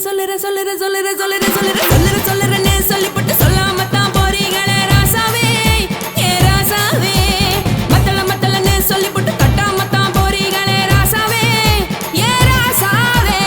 சொல்லுறேன்னு சொல்லிப்பட்டு சொல்லாம தான் போறீங்களே ராசாவே ஏ ராசாவே மத்தளன்னு சொல்லிப்பட்டு தட்டாம தான் போறீங்களே ராசாவே ஏ ராசாவே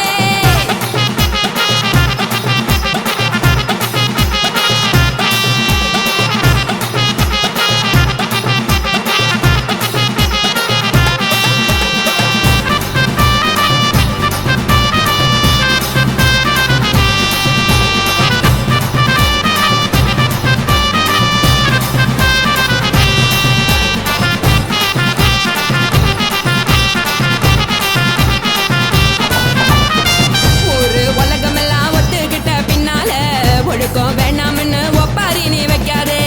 வேணாம்னு ஒப்பாரி நீ வைக்காதே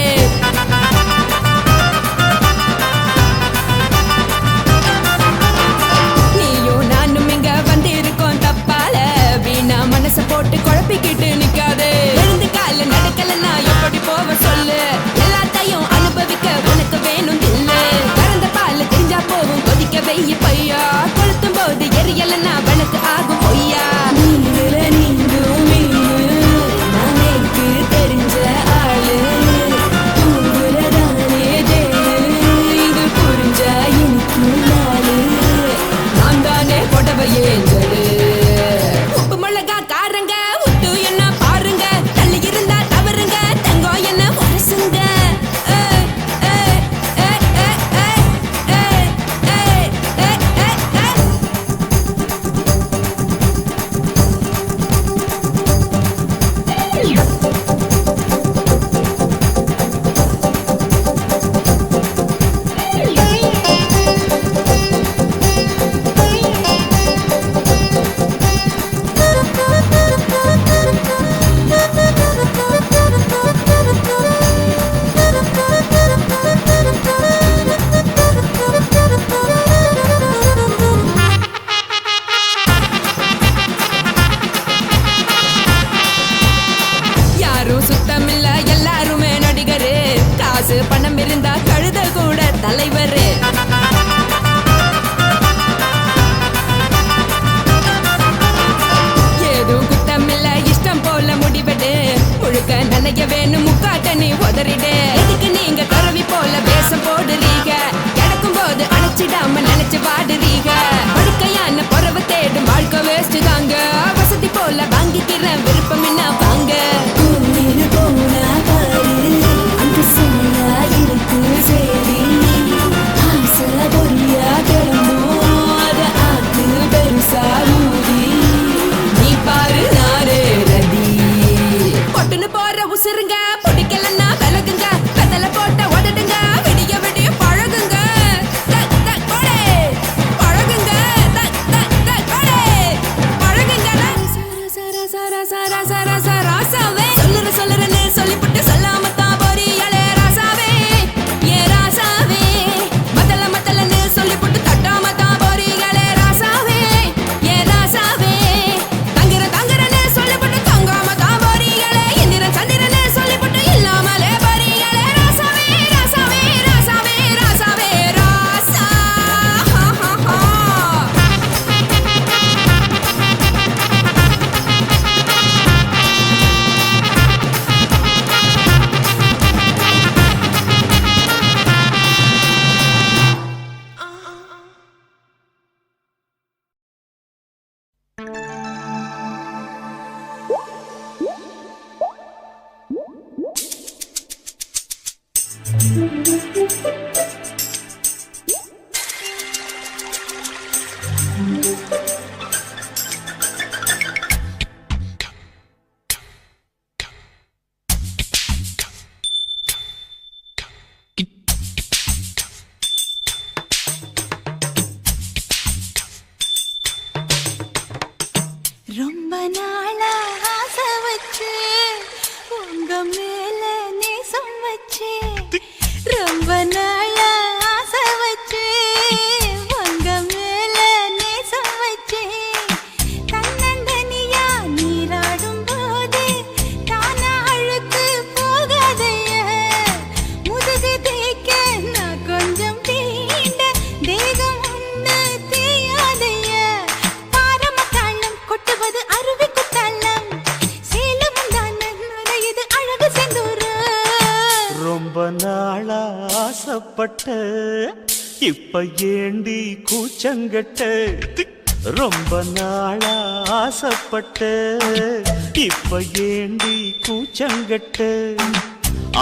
நீயும் நானும் இங்க வந்து இருக்கோம் தப்பால வீணா மனச போட்டு குழப்பிக்கிட்டு நிக்காதே எழுந்து கால நடக்கலன்னா எப்படி போவ சொல்லு எல்லாத்தையும் அனுபவிக்க உனக்கு வேணும் தில்லு கறந்த பால் தெரிஞ்சா போகும் கொதிக்க வெய்ய பையா கொளுத்தும் போது எரியலன்னா வனக்கு ஆகும் பொய்யா உப்பு மிளகா காரங்க உத்து என்ன பாருங்க தள்ளி இருந்தா தவறுங்க தங்கம் என்ன வரசுங்க சுத்தமில்ல எல்லாருமே நடிகரு காசு பணம் இருந்தா கழுத கூட தலைவரு ஏதும் குத்தமில்ல இஷ்டம் போல முடிவெடு முழுக்க நனைய வேணும் முக்காட்ட நீ உதறிடு எதுக்கு நீங்க கருவி போல வேஷம் போடுறீங்க கிடக்கும் போது அணைச்சிடாம நினைச்சு வாடுறீங்க படுக்கையான பொறவை தேடும் வாழ்க்கை வேஸ்ட் தாங்க வசதி போல வாங்கிக்கிற விருப்பம் என்ன வாங்க நீ பாரு நாரே ரதி கொட்டுன்னு போற உசுருங்க பிடிக்கலன்னா விலகுங்க கதல போட்ட உதடுங்க விடிய விடிய பழகுங்க பழகுங்க பழகுங்க ராசாவே சொல்லுறேன்னு சொல்லிப்பட்டு சொல்லாம தான் போறீங்களே ராசாவே ஏ ராசாவே மத்தளன்னு சொல்லிப்பட்டு தட்டாம தான் போறீங்களே ராசாவே ஏ ராசாவே தங்குறேன்னு சொல்லிப்பட்டு தங்காம தான் போறீங்களே இந்திரன் சந்திரன்னு சொல்லிப்பட்டு இல்லாமலே போறீங்களே ராசாவே ராசாவே ராசாவே ராசாவே ராசா ரொம்ப நாளா ஆசை வச்சு உங்க மேல நேசம் வச்சு ரொம்ப நாளா ஆசை வச்சு உங்க மேல நேசம் வச்சு தன்னந்தனியா நீராடும் போது தானா அழுக்கு போகாதைய முதுகு தேய்க்க நான் கொஞ்சம் தீண்ட தேகம் ஒண்ணு தேயாதைய பாரம தாளம் கொட்டுவது அருவி குத்தாளம் ஆசைப்பட்ட இப்ப ஏண்டி கூச்சங்கட்ட ரொம்ப நாளா ஆசைப்பட்ட இப்ப ஏண்டி கூச்சங்கட்ட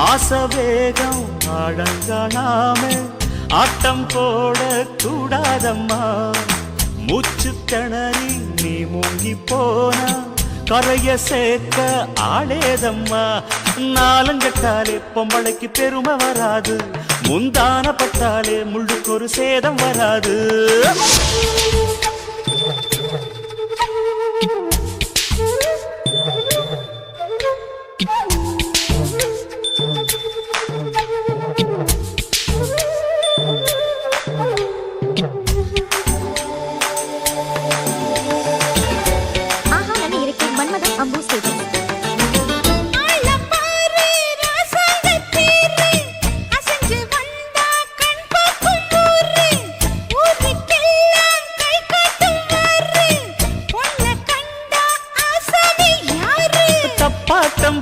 ஆசை வேகம் அடங்கானாம ஆட்டம் போட கூடாதம்மா மூச்சு திணறி நீ மூங்கி போனா கரைய சேர்க்க ஆளேதம்மா நாலங்கட்டாலே பொம்பளைக்கு பெருமை வராது முந்தான பட்டாலே முள்ளுக்கு ஒரு சேதம் வராது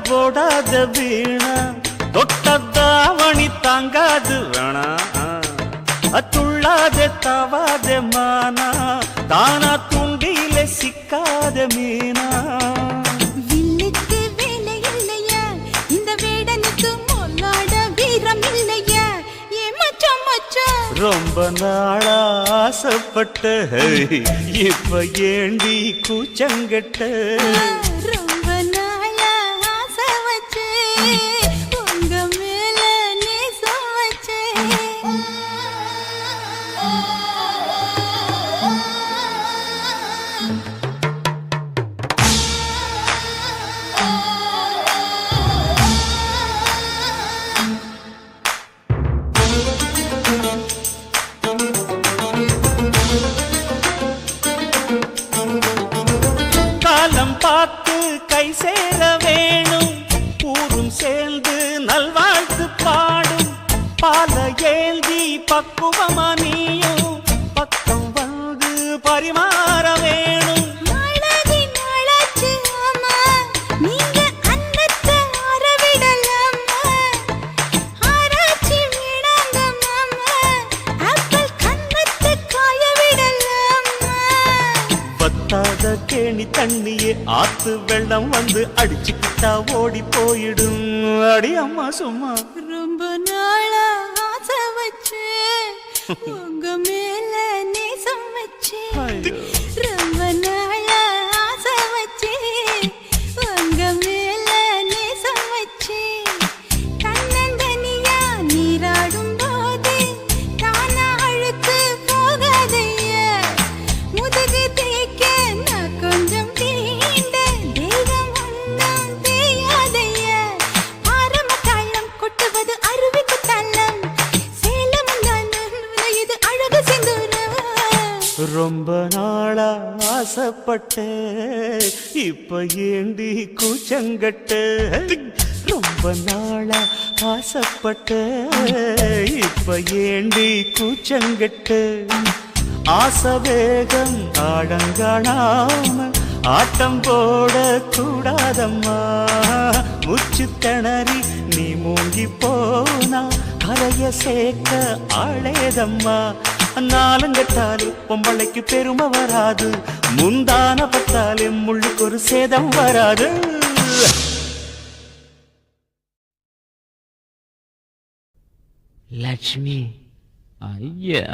போடாத வீணா தொட்டதாவணி தாங்காது வேணா துள்ளாத தவாத மானா தானா துண்டியில சிக்காத மீனா வில்லுக்கு வேலை இல்லையா இந்த வேடனுக்கு மொல்லாட வீரம் இல்லையா ஏ மச்சான் மச்சான் ரொம்ப நாளா ஆசைப்பட்ட இப்ப ஏண்டி கூச்சங்கட்ட ரொம்ப நாளா ஆசை வச்சு உங்க மேல நேசம் வச்சு காலம் பார்த்து கை சேர வேணும் ஊரும் சேர்ந்து நல்வாழ்த்து பாடும் பால ஏந்தி பக்குவமா நீயும் பக்கம் வந்து பரிமாற வேணும் நாளாகி நாளாச்சு ஆமா நீங்க அன்னத்தை அறவிடலாமா ஆராய்ச்சி விடாங்க மாமா ஆப்பிள் கன்னத்தை காய விடலாமா பத்தாத கேணி தண்ணியே ஆத்து வெள்ளம் வந்து அடிச்சுக்கிட்டா ஓடி போயிடும் அடி அம்மா சும்மா ரொம்ப நாளா ஆசை வச்சு உங்க மேல நேசம் வச்சு ஐயோ. ரொம்ப நாளா ஆசை வச்சு உங்க மேல நேசம் வச்சு தன்னந்தனியா நீராடும் போது தானா அழுக்கு போகாதையா முதுகு தேய்க்க நான் கொஞ்சம் தீண்ட தேகம் ஒன்றும் தேயாதையா ஆரம்ப தாளம் கொட்டுவது அருவிக்கு தள்ளம் சேலம் இது அழகு சிந்துரம் ரொம்ப நாளா ஆசைப்பட்ட இப்ப ஏண்டி கூச்சங்கட்ட ரொம்ப நாளா ஆசைப்பட்ட இப்ப ஏண்டி கூச்சங்கட்ட ஆசை வேகம் ஆடங்கானாம ஆட்டம் போட கூடாதம்மா முச்சு திணறி நீ மூங்கி போனா கரைய சேர்க்க ஆளேதம்மா நாலங்கட்டாலே பொம்பளைக்கு பெருமை வராது முந்தான பட்டாலே முள்ளுக்கு ஒரு சேதம் வராது லட்சுமி ஐயா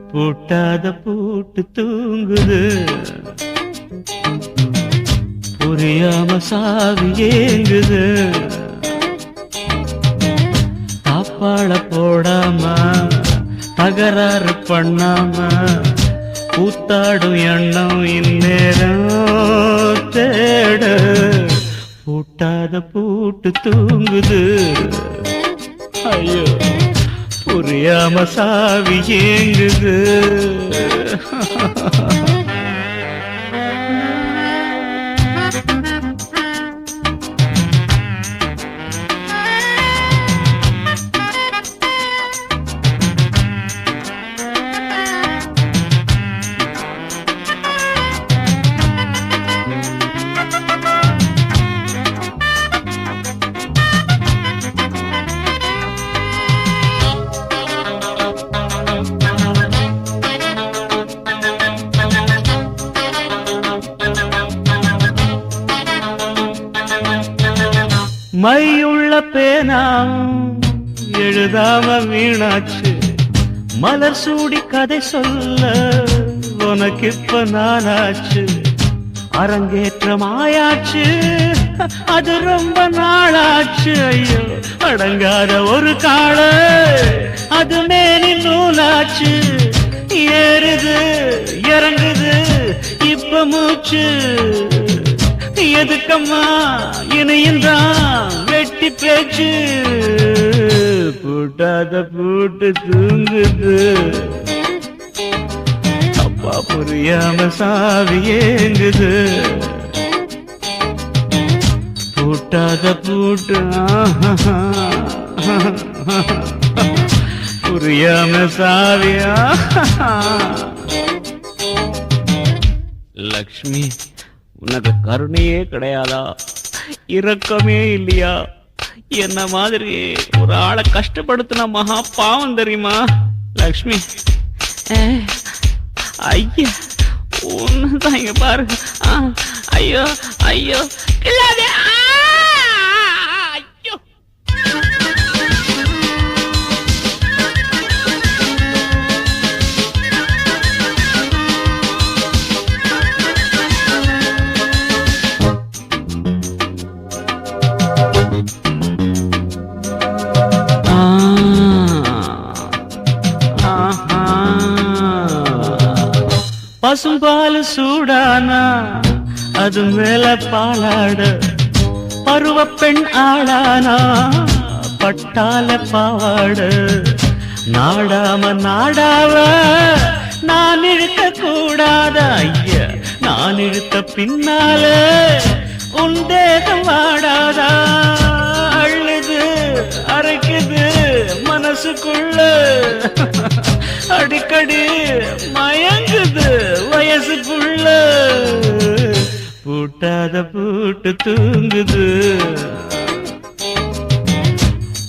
பூட்டாத பூட்டு தூங்குது புரியாம சாவி ஏங்குது தாப்பாள போடாம தகராறு பண்ணாம கூத்தாடும் எண்ணம் இந்நேரம் தேட பூட்டாத பூட்டு தூங்குது. ஐயோ புரியாம சாவி ஏங்குது. மையுள்ள பேனாம் எழுதாம வீணாச்சு. மலர் சூடி கதை சொல்ல உனக்கு இப்ப நானாச்சு. அரங்கேற்றமாயாச்சு அது ரொம்ப நாளாச்சு. ஐயோ அடங்காத ஒரு கால அது மேனி நூலாச்சு. ஏறுது இறங்குது இப்ப மூச்சு. எதுக்கம்மா இணையந்தான் வெட்டி பேச்சு. பூட்டாத பூட்டு தூங்குது. அப்பா புரியாம சாவி ஏங்குது. பூட்டாத பூட்டு புரியாம சாவியா. லக்ஷ்மி உனக்கு கருணையே கிடையாதா? இரக்கமே இல்லையா? என்ன மாதிரி ஒரு ஆளை கஷ்டப்படுத்தின மகா பாவம் தெரியுமா லக்ஷ்மி? ஐயா ஒண்ணுதான் இங்க பாரு. ஐயோ ஐயோ இல்லாதே. ஐயோ பசும்பால் சூடானா அது மேல பாலாட. பருவ பெண் ஆளானா பட்டால பாவாட. நாடாம நாடாவ நான் இழுக்க கூடாத. ஐயா நான் இழுத்த பின்னால உன் தேகம் வாடாதா. அழுது அரைக்குது மனசுக்குள்ள. அடிக்கடி மயங்குது வயசுக்குள்ள. பூட்டாத பூட்டு தூங்குது.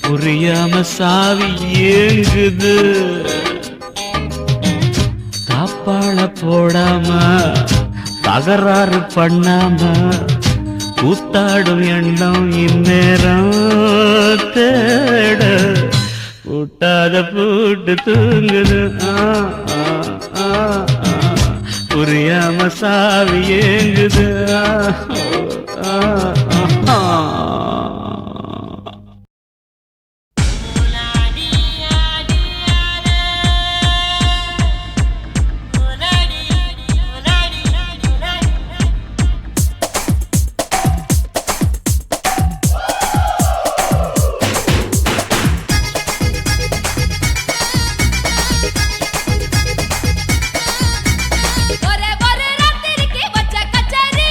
புரியாம சாவி ஏங்குது. தாப்பாள போடாம தகராறு பண்ணாம கூத்தாடும் எண்ணம் இந்நேரம் தேட. பூட்டாத பூட்டு தூங்குது. புரியாம சாவி ஏங்குது. ஒரே ஒரு ராத்திரிக்கு வச்ச கச்சேரி.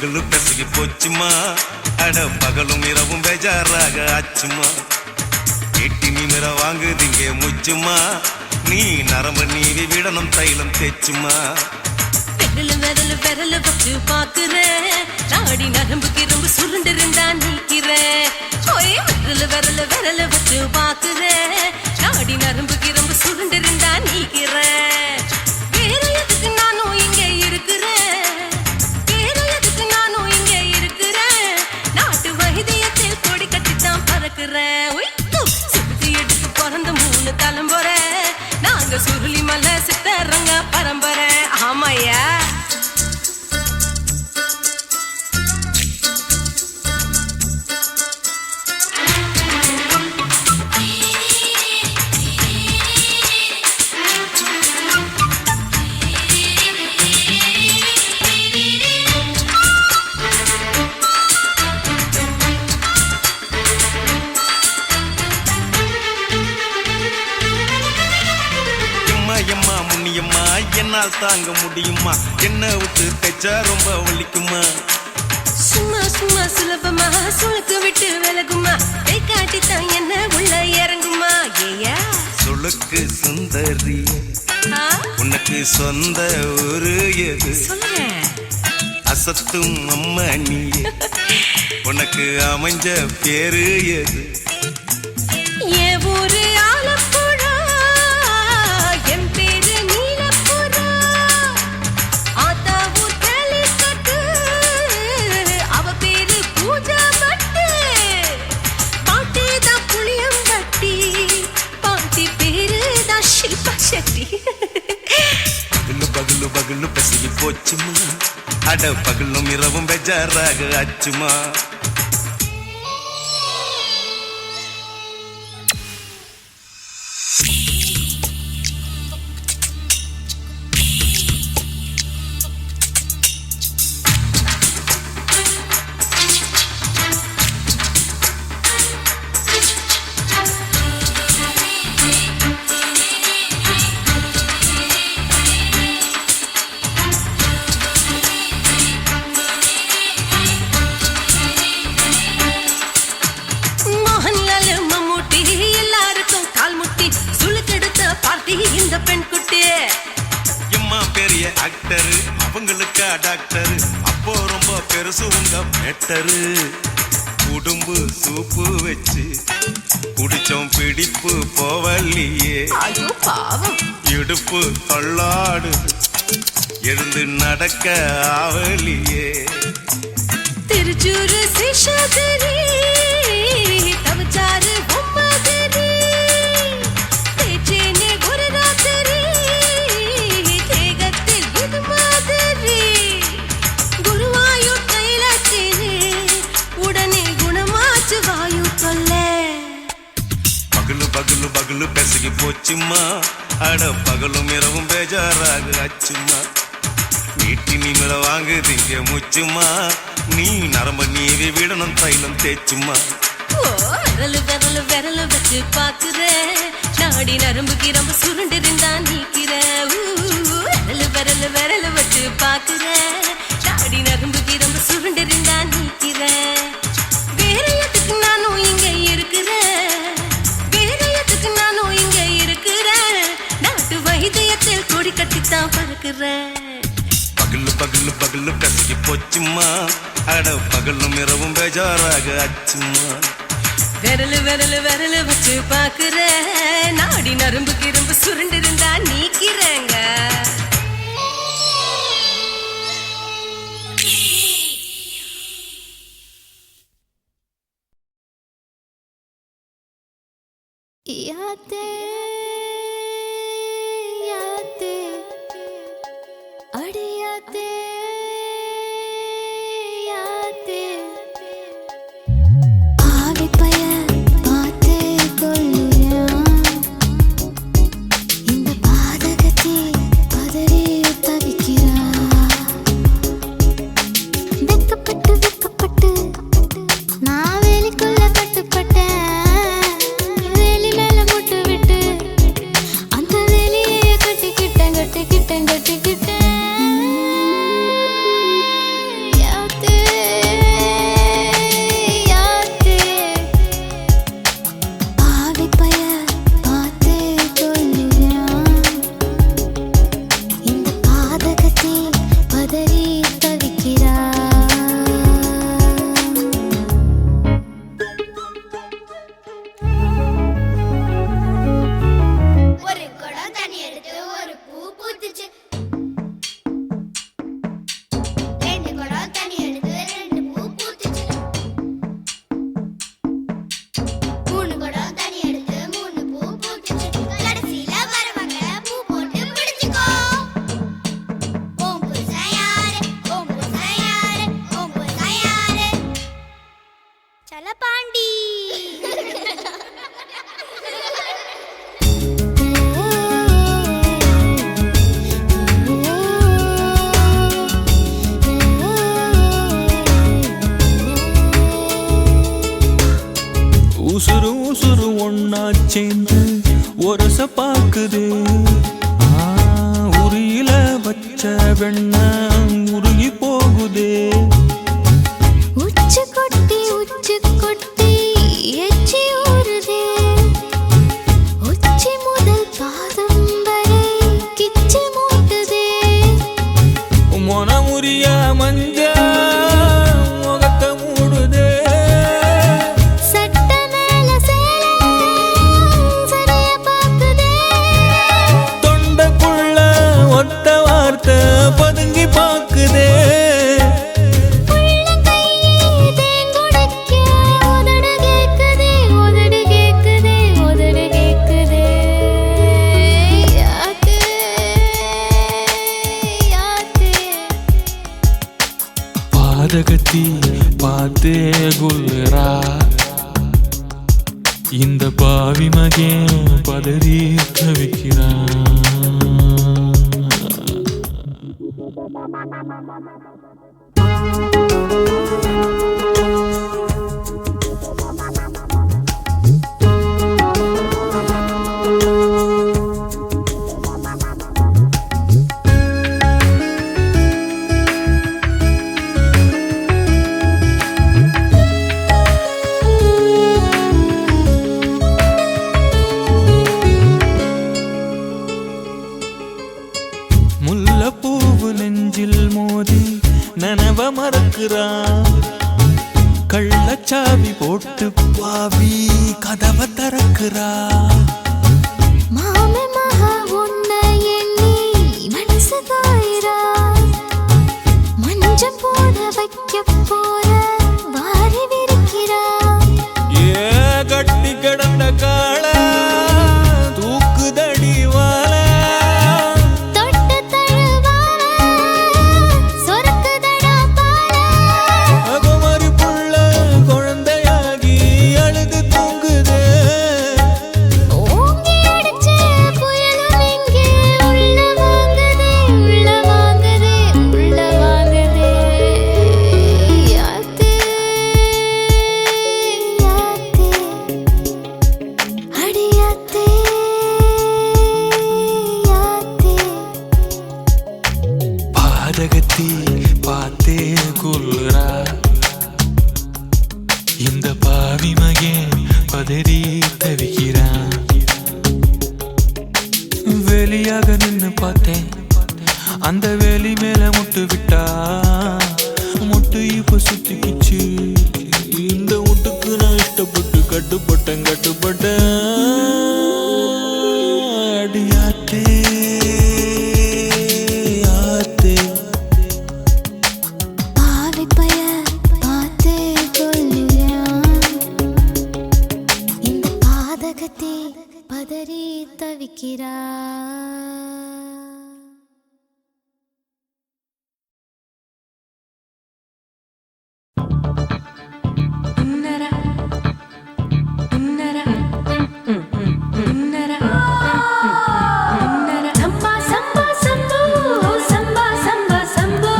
பகலு பெசகி போச்சுமா அட பகலும் இரவும் பேஜாராக ஆச்சுமா எட்டி நிமிர வாங்குதிங்க முச்சுமா நீ நரம்பு நீவி விடணும் தைலம் தேச்சுமா விரல விரல விரல வச்சு பாக்குறேன் நாடி நரம்பு கிரம்பு சுருண்டிருந்தா நீக்கிறேன் ஓய் விரல விரல விரல வச்சு பாக்குறேன் நாடி நரம்பு கிரம்பு சுருண்டிருந்தா நீக்கிறேன் வேற எதுக்கு நானும் இங்க இருக்கிறேன் வேற எதுக்கு நானும் இங்க இருக்கிறேன் நாட்டு வைத்தியத்தில் கொடி கட்டித்தான் பறக்கிறேன் சுத்தி எடுத்து பிறந்த 3 தலைமுறை நாங்க சுருளி மலை சித்தரங்க பரம்பரை ஆமாயா எம்மா முன்னியம்மா என்னால் தாங்க முடியுமா என்ன விட்டு தைச்சா ரொம்ப வலிக்குமா சும்மா சும்மா சுலபமா சுளுக்கு விட்டு விலகுமா கை காட்டித்தான் என்ன உள்ள இறங்குமா ஏயா சுளுக்கு சுந்தரி உனக்கு சொந்த ஊரு எது சொல்றேன் அசத்தும் அம்மா நீ உனக்கு அமைஞ்ச பேரு எது என் ஊரு ஆலப்புழா என் பேரு நீலப்புறா ஆத்தா ஊர் கேலிக்கட்டு அவ பேரு பூஜா பட்டு பாட்டி தான் புளியம் கட்டி பாட்டி பேரு தான் ஷில்பா செட்டி பகலு பகலு பகலு பசிக்கு போச்சுமா அட பகலும் இரவும் பெஜாராக ஆச்சுமா இந்த பெண் குட்டி எம்மா பெரிய ஆக்டரு அவங்களுக்கா டாக்டரு அப்போ ரொம்ப பெருசு உங்க மேட்டரு உடும்பு சூப்பு வச்சு குடிச்சோம் பிடிப்பு போவல்லையே ஐயோ பாவம் இடுப்பு தள்ளாடு எழுந்து நடக்க ஆவலியே திருச்சூரு சிஷாதிரி தவச்சாரு பொம்மதிரி தேச்சேனே ஒரு ராத்திரி தேகத்தில் இது மாதிரி குருவாயூர் தைலத்திலே உடனே குணமாச்சு வாயு சொல்ல பகலு பகலு பகலு பெசகி போச்சுமா அட பகலும் இரவும் பேஜாராக ஆச்சுமா நீட்டி நீங்கள வாங்குதிங்க முச்சுமா நீ நரம்ப நீவி விடணும் தைலம் தேச்சுமா விரலு விரலு விரலு வச்சு பாக்குறேன் நாடி நரம்பு கிரம்பு சுருண்டிருந்தா நீக்கிறேன் விரலு விரலு விரலு வச்சு பாக்குறேன் நாடி நரம்பு கிரம்பு சுருண்டிருந்தா நீக்கிறேன் வேற எதுக்கு நானும் இங்க இருக்கிறேன் வேற எதுக்கு நானும் இங்க இருக்கிறேன் நாட்டு வைத்தியத்தில் கொடி கட்டித்தான் பறக்கிறேன் பகலு பகலு பகலு கசகி போச்சுமா அட பகலும் இரவும் பேஜாராக ஆச்சுமா விரலு விரலு விரலு வச்சு பாக்குறேன் நாடி நரம்பு கிரம்பு சுருண்டிருந்தா நீக்கிறேங்க याते याते अड़ियाते याते आवे पया पाते कोल्लुया इंद पादगति पदरी तविकिरा வெக்கப்பட்டு நான் வேலிக்குள்ள கட்டுப்பட்டேன் வேலி மேல முட்டு விட்டு அந்த வேலியை கட்டிக்கிட்டேன் யாத்தே பாண்டி உசுறு உசுறு ஒன்னா சேர்ந்து ஒரச பாக்குது உரியில வச்ச வெண்ண உருகி போகுதே உச்சு கொட்டி எச்சி ஊறுதே உச்சி முதல் பாதம் வரை கிச்சி மூட்டுதே மொனமுறிய மஞ்ச முகத்தை மூடுதே சட்ட மேல சேல சரிய பாக்குதே தொண்டைக்குள்ள ஒத்த வார்த்தை பதுங்கி பாக்குதே பாதகத்தி பார்த்தே குல்றா இந்த பாவி மகன் பதறி தவிக்கிறான் முல்லைப்பூவு நெஞ்சில் மோதி நனவ மறக்கிறான் கள்ளச்சாவி போட்டு பாவி கதவை திறக்கிறான் மாமே மகா உன்னை எண்ணி மனசு காயிரா மஞ்ச போட வைக்க போற வாரி விரிக்கிறா ஏ கட்டி கிடந்த கால தூக்குதடி வாழ தொட்டு தழுவால சொரக்குதடா பால அகமரி புள்ள குழந்தையாகி அழுது தூங்குதே ஓங்கி அடிச்ச புயலும் இங்கே உள்ள வாங்குதே உள்ள வாங்குதே உள்ள வாங்குதே யாத்தே யாத்தே அடியாத்தே யாத்தே பாதகத்தி பார்த்தே கொல்றா இந்த பாவி மகன் பதறி தவிக்கிறான் வெளியாக நின்னு பார்த்தேன் அந்த வேலி மேல முட்டு விட்டா முட்டு இப்ப சுத்திக்கிச்சு இந்த முட்டுக்கு நான் இஷ்டப்பட்டு கட்டுப்பட்டேன் அடியாத்தே ஆத்தே பாவி பய பார்த்தே கொல்லுறான் இந்த பாதகத்தை பதறி தவிக்கிறா சம்பா சம்பா சம்பு சம்பா சம்பா சம்பு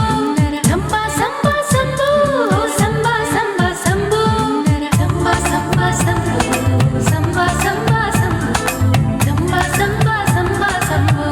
சம்பா சம்பா சம்பு சம்பா சம்பா சம்பு சம்பா சம்பா சம்பு சம்பா சம்பா சம்பு சம்பா சம்பா சம்பா சம்பு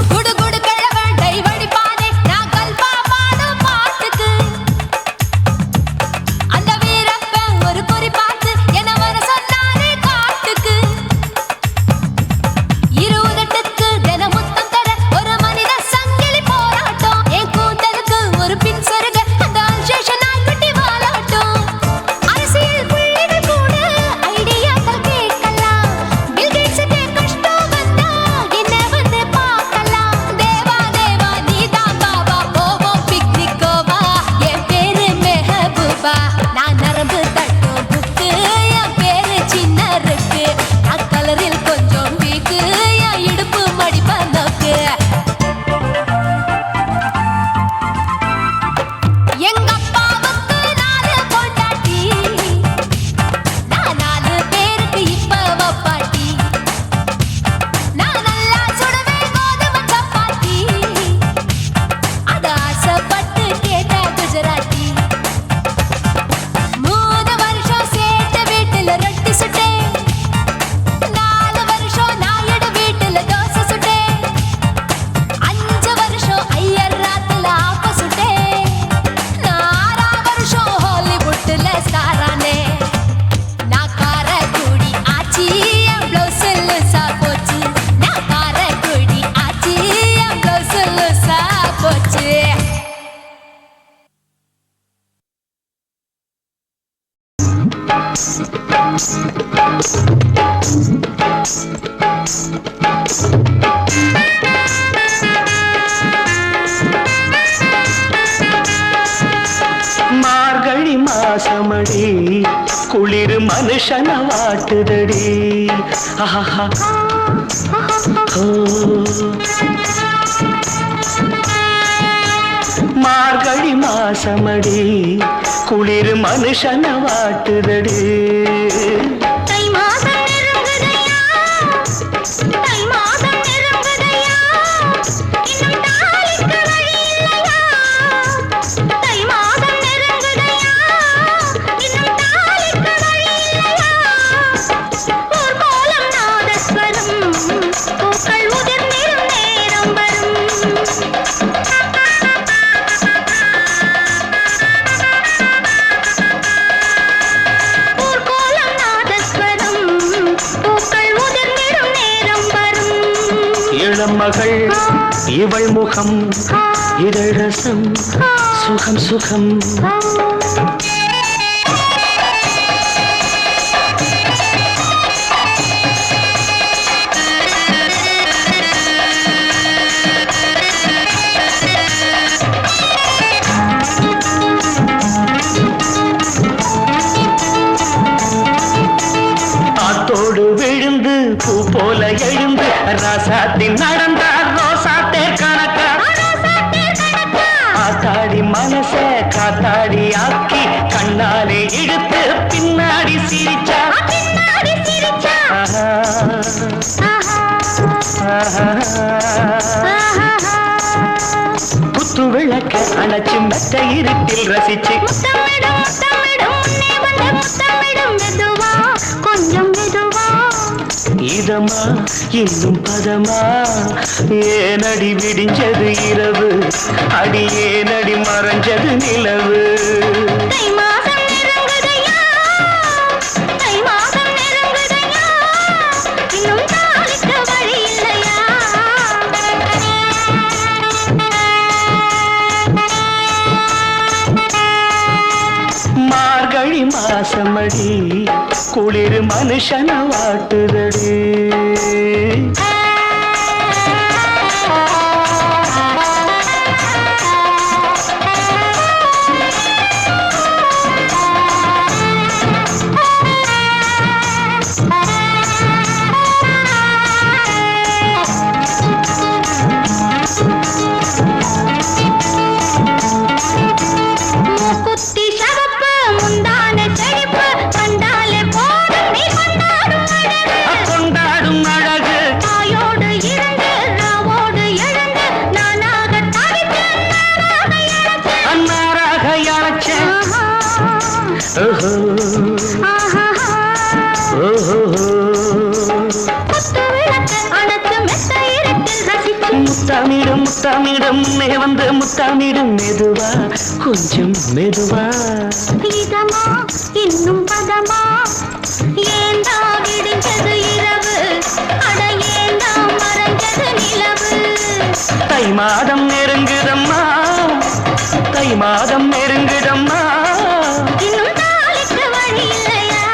குடு குடு கிழவன் டைவடி பானே நான் கல்பா பாடும் பாட்டுக்கு அந்த வீரப்பன் ஒரு குறி பார்த்து என்ன வர சொன்னாரே காட்டுக்கு இருவரட்டுக்கு தினமுத்தம் தர ஒரு மனித சங்கிலி போராட்டம் என் கூந்தலுக்கு ஒரு பின் சொருக அந்த அல்சேஷன் நாய்க்குட்டி வாலாட்டம் அரசியல் புள்ளிகள் கூட ஐடியாக்கள் கேட்கலாம் பில் கேட்ஸுக்கு கஷ்டம் வந்தா என்ன வந்து பார்க்கலாம் தேவா தேவா நீதான் பாபா போவோம் பிக்னிக் கோவா என் பேரு மெஹபூபா நான் நரம்பு தட்டும் புக்கு என் பேரு சின்ன இருக்கு நான் கலரில் கொஞ்சம் வீக்கு என் இடுப்பு மடிப்ப நோக்கு எங்க அப்பாவுக்கு 4 பொண்டாட்டி நான் 4 பேருக்கு இப்ப வப்பாட்டி நான் நல்லா சுடுவேன் கோதுமை சப்பாத்தி அது ஆசைப்பட்டு கேட்ட குஜராத்தி 3 வருஷம் சேர்த்து வீட்டுல ரொட்டி சுட்டேன் 4 வருஷம் நாயுடு வீட்டுல தோசை சுட்டேன் 5 வருஷம் ஐயர் ராத்துல ஆப்ப சுட்டேன் 6 வருஷம் ஹாலிவுட்ல ஸ்டாரானே நான் காரக்குடி ஆச்சி என் ப்ளவுஸ் லூசா போச்சு நான் காரக்குடி ஆச்சி என் ப்ளவுஸ் லூசா போச்சு மார்கழி மாசமடி குளிர் மனுஷன வாட்டுதடி ஆஹா ஓ. மார்கழி மாசமடி குளிர் மனுஷன வாட்டுதடி தை மாதம் நெருங்குதையா தை மாதம் நெருங்குதையா இன்னும் தாலிக்கு வழி இல்லையா தை மாதம் நெருங்குதையா இன்னும் தாலிக்கு வழி இல்லையா ஊர்கோலம் நாதஸ்வரம் பூக்கள் உதிர்ந்திடும் நேரம் வரும் ஊர்கோலம் நாதஸ்வரம் பூக்கள் உதிர்ந்திடும் நேரம் வரும் இளம் மகள் இவள் முகம் இதழ் ரசம் சுகம் சுகம் ஆத்தோடு விழுந்து பூ போல எழுந்து ராசாத்தின் நடந்தார் ரோசாத்தே கணக்கா ஆத்தாடி மனச காத்தாடி ஆக்கி கண்ணாலே இழுத்து பின்னாடி சிரிச்சா பின்னாடி சிரிச்சா ஆஹா, ஆஹா. குத்து விளக்க அணைச்சு மெத்த இருட்டில் ரசிச்சு முத்தமிடும் முத்தமிடும் உன்னை வந்து முத்தமிடும் மெதுவா கொஞ்சம் மெதுவா இதமா இன்னும் பதமா ஏனடி விடிஞ்சது இரவு அடி ஏனடி மறைஞ்சது நிலவு தை மாதம் நெருங்குதையா தை மாதம் நெருங்குதையா இன்னும் தாலிக்கு வழி இல்லையா மார்கழி மாசமடி குளிர் மனுஷன வாட்டுதடி ஓஹோ ஆஹாஹா. ஓஹோ குத்து விளக்கு அணைச்சு மெத்த இருட்டில் ரசிச்சு முத்தாமிடம் முத்தாமிடம் முன்னே வந்து முத்தாமிடம் மெதுவா கொஞ்சம் மெதுவா இதமா இன்னும் பதமா ஏண்டா விடிஞ்சது இரவு அட ஏண்டா மறைஞ்சது நிலவு தை மாதம் நெருங்குதம்மா தை மாதம் நெருங்குதம்மா இன்னும் நாளைக்கு வழி இல்லையா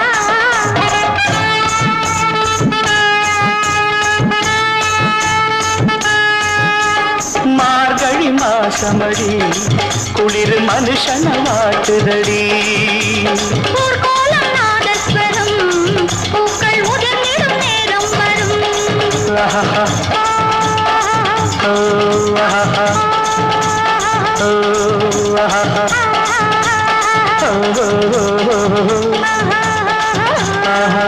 மார்கழி மாசமடி குளிர் மனுஷன வாட்டுதடி ஊர்கோலம் நாதஸ்வரம் பூக்கள் உதிர்ந்திடும் நேரம் வரும் ஆஹா ஓ ஆஹா ஓ ஆஹா ஆஹா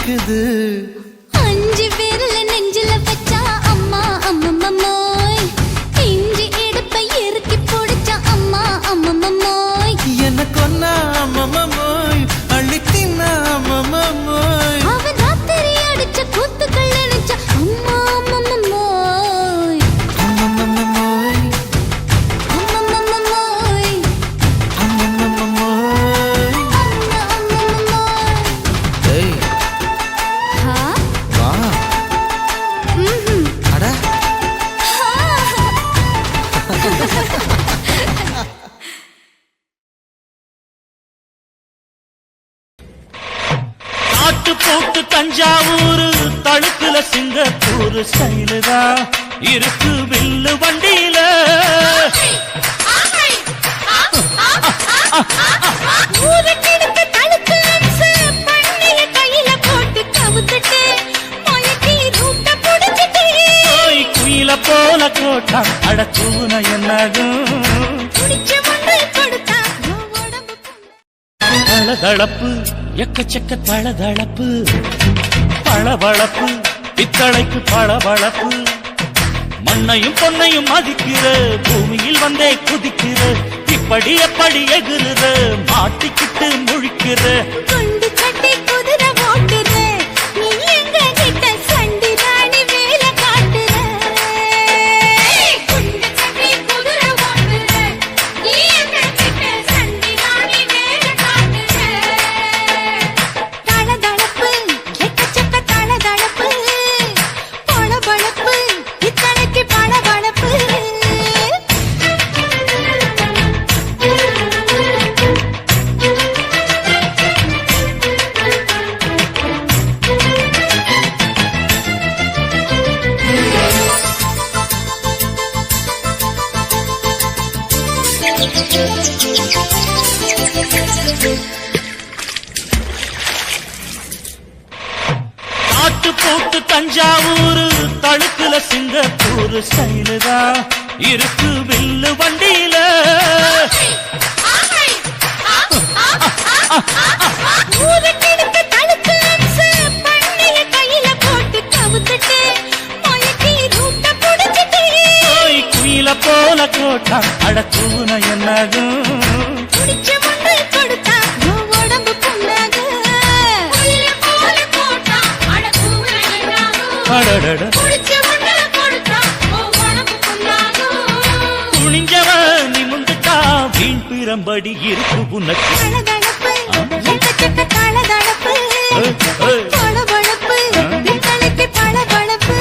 துடிக்குது. 5 விரல நெஞ்சில வச்சா அம்மா அம்மம்மம்மோய், இஞ்சி இடுப்பை இறுக்கி பிடிச்சா அம்மா அம்மம்மம்மோய், என்ன கொன்னா அம்மம்மோய், அள்ளி தின்னா அம்மம்மோய், அவன் ராத்திரி அடிச்ச கூத்துக்கள் நினைச்சா அம்மா அம்மம்மம்மோய், அம்மம்மோய், அம்மம்மம்மோய், அம்மம்மோய். அம்மா அம்மம்மம்மோய். ஏய் ஹா? வா. ம்ஹும். அட காட்டு போட்டு தஞ்சாவூர் தழுக்குல சிங்கப்பூர் ஸ்டைலுதா இருக்கு வில்லு வண்டியில. ஊருக்கெடுத்து தடுத்து அம்சு, பண்ணிய கையில போட்டு கவுத்துட்டு, மயக்கி ரூட்ட புடிச்சிட்டு, ஓய் குயில போல கோட்டா அடத்தூன என்னாகும். புடிச்ச ஒன்றை கொடுத்தா உன் உடம்பு புண்ணு. தளதளப்பு எக்கச்சக்க தளதளப்பு, பளபளப்பு பித்தளைக்கு பளபளப்பு. மண்ணையும் பொன்னையும் மதிக்கிற, பூமியில் வந்தே குதிக்கிற, இப்படி எப்படி எகுறுற, மாட்டிக்கிட்டு முழிக்கிற. குண்டு சட்டி குதிரை ஓட்டுற, நீ எங்க கிட்ட சண்டி ராணி வேலை காட்டுற. குண்டு சட்டி குதிரை ஓட்டுற, நீ எங்க கிட்ட சண்டி ராணி வேலை காட்டுற. தளதளப்பு எக்கச்சக்க தளதளப்பு, பளபளப்பு இத்தனைக்கு பளபளப்பு. காட்டு போட்டு தஞ்சாவூர் தழுக்குல சிங்கப்பூர் ஸ்டைலுதா இருக்கு வில்லு வண்டியில. ஊருக்கெடுத்து தடுத்து அம்சு, பண்ணிய கையில போட்டு கவுத்துட்டு, மயக்கி ரூட்ட புடிச்சிட்டு, ஓய் குயில போல கோட்டா அடத்தூன என்னாகும். புடிச்ச ஒன்றை கொடுத்தா உன் உடம்பு புண்ணாகும். குயில போல போட்டா அட கூரை என்னாகும். அடடட புடிச்ச ஒன்றை கொடுத்தா உன் உடம்பு புண்ணாகும். துணிஞ்சவன் நிமிந்துட்டா வீண் பிறம்படி இருக்கு உனக்கு. தளதளப்பு எக்கச்சக்க தளதளப்பு, ஏய், ஏய். பளபளப்பு இத்தனைக்கு பளபளப்பு.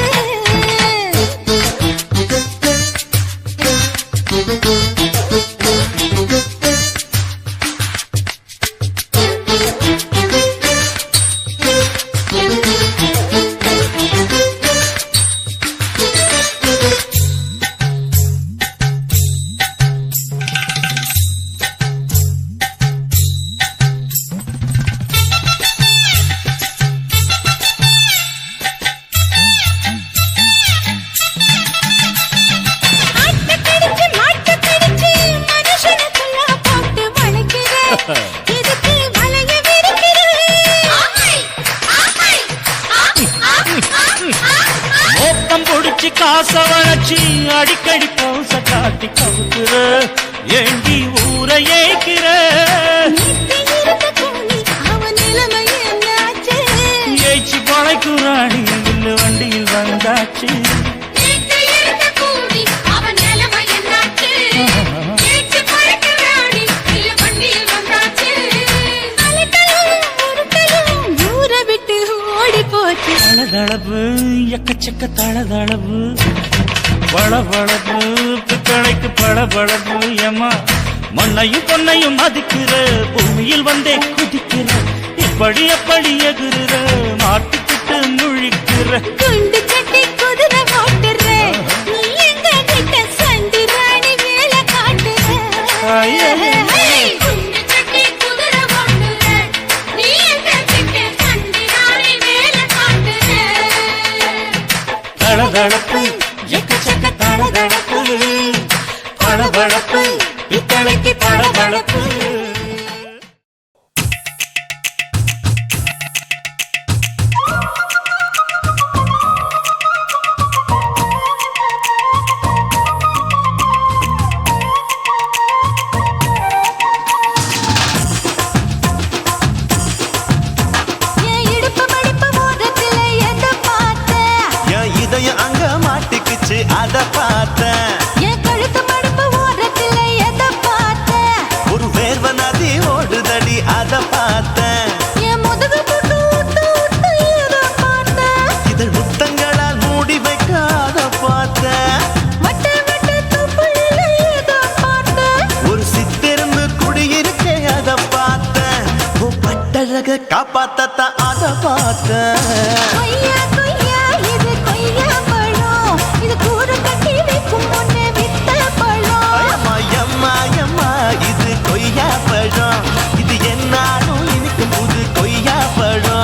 ஆட்டக்கடிச்சு மாட்டக்கடிச்சு மனுஷனுக்குள்ள போட்டு வளைக்கிற, இதுக்கு வளைய விரிக்கிற. மோப்பம் பொடிச்சு காச வளைச்சு அடிக்கடி பௌச காட்டி கவுக்குற, ஏண்டி ஊரை ஏய்க்கிற. நீத்தி இருந்த கூலி அவன் நிலைமை என்னாச்சு? ஏய்ச்சி பழைக்குறாணி வில்லு வண்டியில் வந்தாச்சு. நீத்தி இருந்த கூலி அவன் நிலைமை என்னாச்சு? ஏச்சு பறக்கிறாடி இல்ல வண்டியில் வந்தாச்சு. அலட்டலும் உருட்டலும் ஊரை விட்டு ஓடி போச்சு. தளதளப்பு எக்கச்சக்க தளதளப்பு, பளபளப்பு பித்தளைக்கு பளபளப்பு. ஏமா மண்ணையும் பொன்னையும் மதிக்கிற, பூமியில் வந்தே குதிக்கிற, இப்படி எப்படி எகுறுற, மாட்டிக்கிட்டு முழிக்கிற. குண்டு சட்டி குதிரை ஓட்டுற, நீ எங்க கிட்ட சண்டி ராணி வேலை காட்டுற. ஐயே. குண்டு சட்டி குதிரை ஓட்டுற, நீ எங்க கிட்ட சண்டி ராணி வேலை காட்டுற. தளதளப்பு எக்கச்சக்க தளதளப்பு, பளபளப்பு பித்தளைக்கு பளபளப்பு. அத பார்த்தேன். என் கழுத்து மடுப்பு ஓரத்துல எதை பார்த்தேன்? ஒரு வேர்வ நதி ஓடுதடி அத பார்த்தேன். என் முதுகு புட்டு ஊத்து ஊத்து எதை பார்த்தேன்? இதழ் முத்தங்களால் மூடி வைக்க அத பார்த்தேன். வட்ட வட்ட தொப்புளில எதை பார்த்தேன்? ஒரு சித்திரந்து குடியிருக்க அத பார்த்தேன். உன் பட்டழக காப்பாத்தத்தான் அத பார்த்தேன். கொய்யா கொய்யா இது கொய்யா பழம், இது கூறு கட்டி வைக்கும் முன்னே வித்த பழம். அம்மா எம்மா எம்மா இது கொய்யா பழம். இது என்னாலும் இனிக்கும் புது கொய்யா பழம்.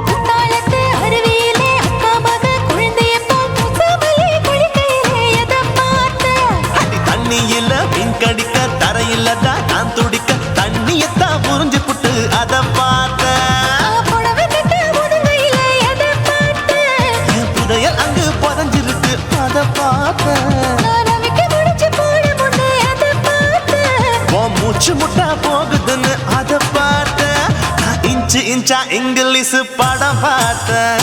குத்தாலத்து அருவியிலே அக்கா மக குழந்தைய போல் முகமையே குளிக்கையிலே எதை பார்த்தேன்? அடி தண்ணியில மீன் கடிக்க தரையில தான் நான் துடிக்க தண்ணியத்தான் புரிஞ்சு புட்டு அத பார்த்தேன். புடவை கட்ட முதுகையில எதை பார்த்தேன்? என் புதையல் அங்கு புதஞ்சிருக்கு அத பார்த்தேன். நான் ரவிக்கு முடிச்சு போட முன்னே எதை பார்த்தேன்? உன் மூச்சு முட்டா போகுதுன்னு அத பார்த்தேன். நான் இன்ச்சு இன்ச்சா இங்கிலீஷ் படம் பார்த்தேன்.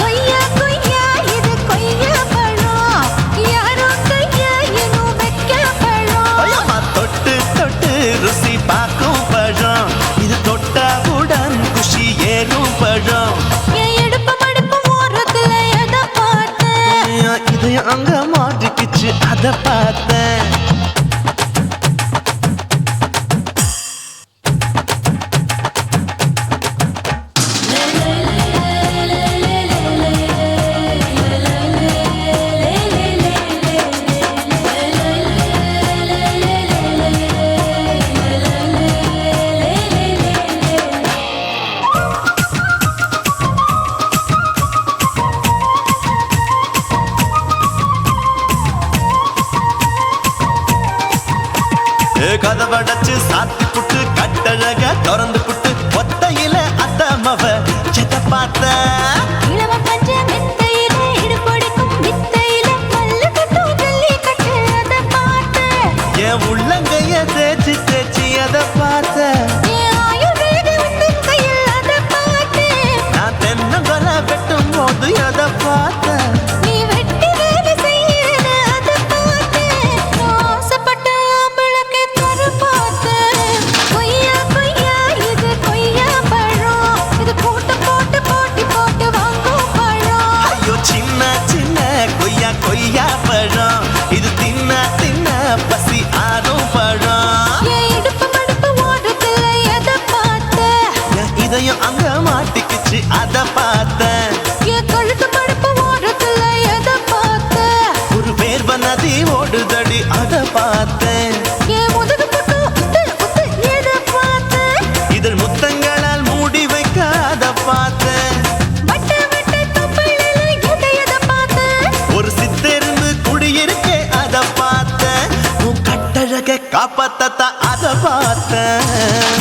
கொய்யா கொய்யா இது கொய்யா பழம், யாரோ கையா இன்னும் வைக்க பழம். ஐயம்மா தொட்டு தொட்டு ருசி பார்க்கும் பழம். இது தொட்டவுடன் குஷி ஏறும் பழம். என் இடுப்பு மடுப்பு ஓரத்துல எதை பார்த்தேன்? என் இதயம் அங்க மாட்டிக்கிச்சு அத பார்த்தேன். கதவடைச்சு சாத்தி புட்டு கட்டழக திறந்து புட்டு ஒத்தையில அத்தமவ செத்த பார்த்த. இளவ பஞ்ச மெத்தையில இடுப்பொடிக்கும் வித்தையில மல்லு கட்டும் ஜல்லி கட்டு அதை பார்த்தேன். என் உள்ளங்கைய தேய்ச்சி தேய்ச்சி அத பார்த்த. என் ஆயுர்வேத உந்தன் கையில் அதை பார்த்தேன். நான் தென்னங்கொலை வெட்டும் போது அத பார்த்த. நீ வெட்டி வேலை செய்யறேன்னு அதை பார்த்தேன். நான் ஆசைப்பட்ட ஆம்பளுக்கு தர பார்த்தேன். கொய்யா கொய்யா இது கொய்யா பழம், இது போட்டு போட்டு போட்டி போட்டு வாங்கும் பழம். ஐயோ சின்ன சின்ன கொய்யா கொய்யா பழம். இது தின்ன தின்ன பசி ஆறும் பழம். என் இடுப்பு மடுப்பு ஓரத்துல எதை பார்த்தேன்? என் இதயம் அங்க மாட்டிக்கிச்சு அத பார்த்தேன். என் கழுத்து மடுப்பு ஓரத்துல எதை பார்த்தேன்? ஒரு வேர்வ நதி ஓடுதடி அத பார்த்தேன். என் முதுகு புட்டு உத்து உத்து எதை பார்த்தேன்? இதழ் முத்தங்களால் மூடி வைக்க அத பார்த்தேன். வட்ட வட்ட தொப்புளில எதை பார்த்தேன்? ஒரு சித்திருந்து குடியிருக்க அத பார்த்தேன். உன் கட்டழக காப்பாத்தத்தான் அத பார்த்தேன்.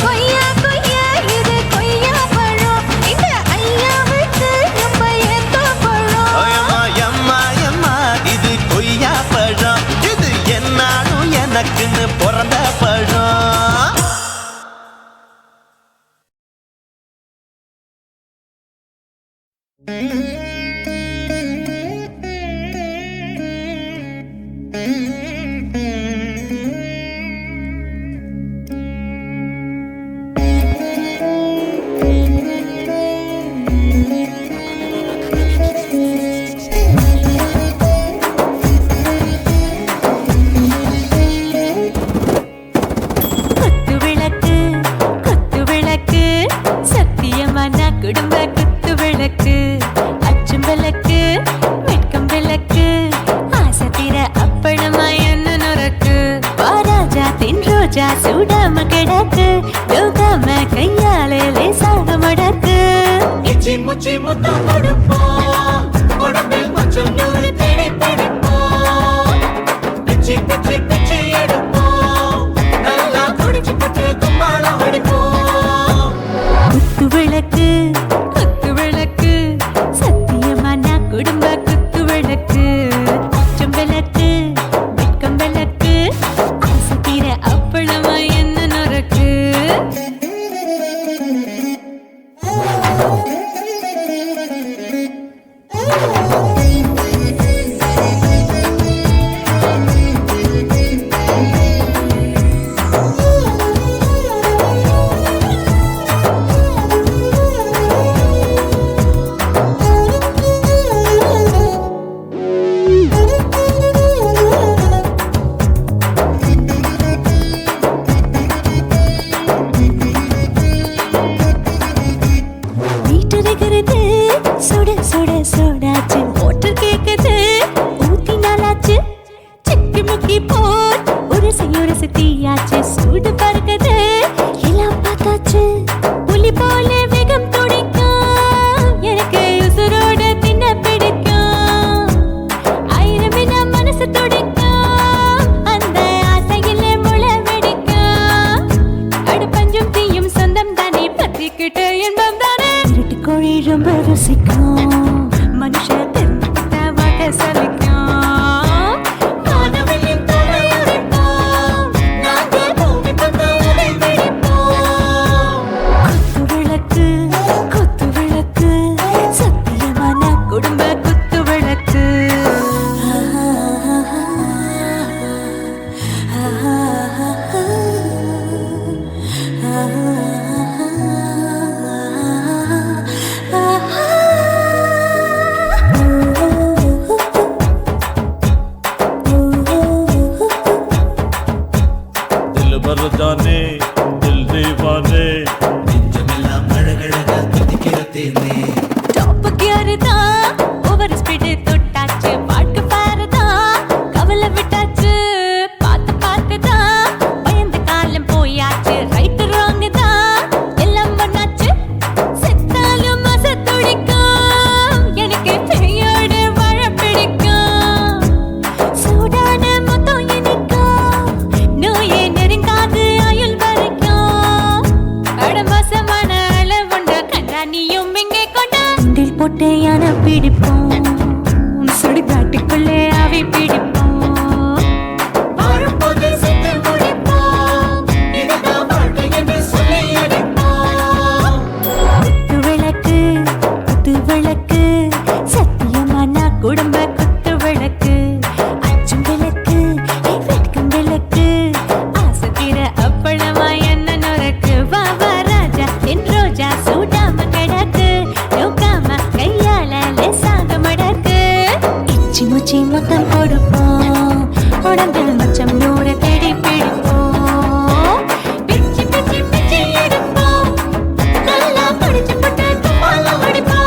கொய்யா கொய்யா இது கொய்யா பழம், இந்த ஐயாவுக்கு ரொம்ப ஏத்த பழம். ஐயம்மா எம்மா எம்மா இது கொய்யா பழம். இது என்னாலும் எனக்குன்னு பிறந்த பழம். குத்து விளக்கு சத்தியமான குடும்ப குத்து விளக்கு, அச்சும் விளக்கு வெட்கம் விளக்கு, ஆசை தீர அப்பளமா என்ன நுறக்கு, வாராஜா தின் ரோஜா சூடாம கிடக்கு, யோகாம கையாலே லேசாக மடக்கு. இச்சி முச்சி முத்தம் கொடுப்போம், உடம்பில் மச்சம் நூறு தேடி பிடிப்போம். பிச்சி பிச்சி பிச்சி சலிக்கும் வானவெளியும் தலையுரைப்போம் நாங்கள் பூமி பந்து உதை பிடிப்போம் குத்து விளக்கு சத்தியமான குடும்ப குத்து விளக்கு दिल भर जाने दिल दीवाने நெஞ்சமெல்லாம் அழகழகா துதிக்கிற தேனே டாப் கியர் தான் ஓவர் ஸ்பீட் தொட்டாச்சு பாட்டு பாரு தான் கவலை விட்டாச்சு பார்த்து தான் பயந்து காலம் போயாச்சு ரைட் ராங் தான் எல்லாம் பண்ணாச்சு செத்தாலும் மச துடிக்கும் எனக்கு பெயோடு வாழ பிடிக்கும் சூடான மொத்தம் இனிக்கும் நோயே நெருங்காது ஆயுள் வரைக்கும் அடமோசமான அளவுண்ட கண்ணானியும் இங்கே கொண்ட உண்டில் போட்டு யானை பிடிப்போம் சுடுகாட்டுக்குள்ளே அவை பிடிப்போம் வாழும்போது செத்து முடிப்போம் இதுதான் வாழ்க்கை என்று சொல்லி அடிப்போம் குத்து விளக்கு சத்தியமான குடும்ப குத்து விளக்கு அச்சும் விளக்கு வெட்கும் விளக்கு ஆசத்திர அப்பளமா என்ன நுறக்கு வா ராஜா என் ரோஜா சூடாம கிடக்கு நோக்காம கையால லேசாக மடக்கு இச்சி முச்சி மொத்தம் கொடுப்போம் உடம்பில் மச்சம் நூறு தேடி பிடிப்போம் பிச்சி பிச்சி பிச்சி எடுப்போம் நல்லா படிச்சு போட்டு துப்பால அடிப்போம்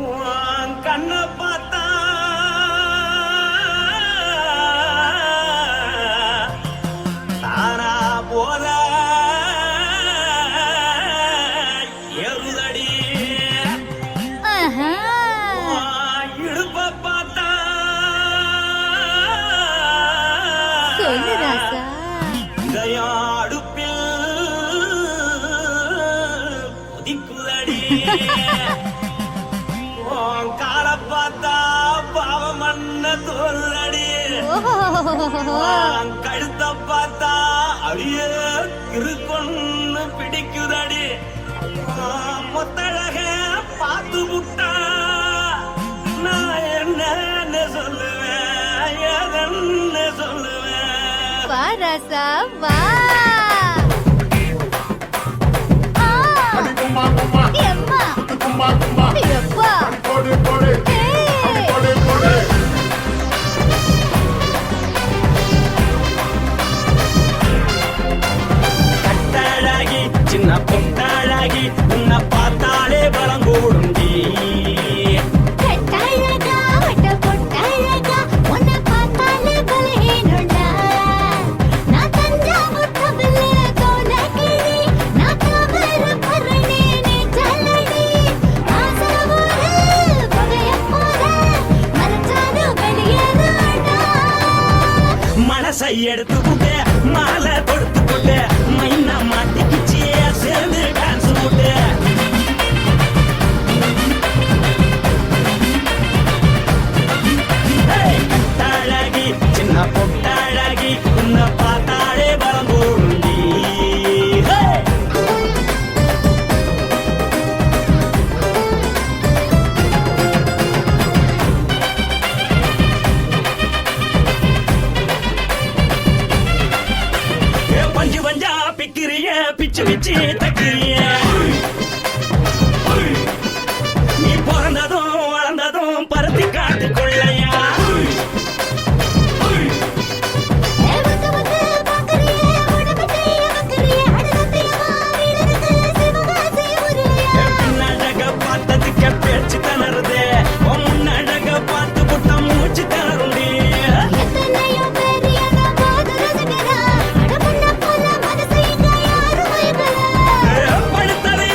உன் கண்ணை பார்த்தா தானா போல எருதடி உன் இடுப்பை பார்த்தா இதயம் அடுப்பில் கொதிக்குதடி உன் காலை பார்த்தா பாவம் மண்ண தோல்றடி உன் கழுத்தை பார்த்தா அடியே இருக்குன்னு பிடிக்குதடி உன் மொத்தழக பார்த்து விட்டா நான் என்னன்னு சொல்லுவேன் எதன்னு சொல்லுவேன் வா ராசா வா எம்மா எப்பா கட்டழகி சின்ன பொட்டழகி உன்னை பார்த்தாலே பலம் கூடுண்டி கட்டழகா வட்ட பொட்டழகா உன்னை பார்த்தாலே பலஹீனடா நான் தஞ்சாவூர் தவிலே கோலகிரி நான் காவர பரணி நீ ஜல்லடி ஆசவூர் பகைய போல மனசானு வெளியேறடா மனசை எடுத்து புட்டு மாலை கொடுத்து புட்டு மைனா மாட்டிக்கிச்சு சேர்ந்து டான்ஸ் புட்டு கட்டழகி சின்ன பொட்டழகி உன்னை பார்த்தாலே பலம் கூடுண்டி பஞ்சு பஞ்சா பிக்கிறிய பிச்சு பிச்சு தக்கிறிய நீ பிறந்ததும் வளர்ந்ததும் பருத்தி காட்டுக்குள்ளையா வந்து வந்து பாக்கறியே உடம்பத்தைய வக்கறியே அடகத்தையவா வீரருக்கு சிவகாசி உருளையா பின்னழக பார்த்ததுக்கு பேச்சு தளருது முன்னழக பார்த்து புட்ட மூச்சு தளருண்டி எத்தனையோ பேர் என்ன போது ரசிகரா அடமுன்ன போல மனசை இங்க யாரும் வைக்கல படுத்தது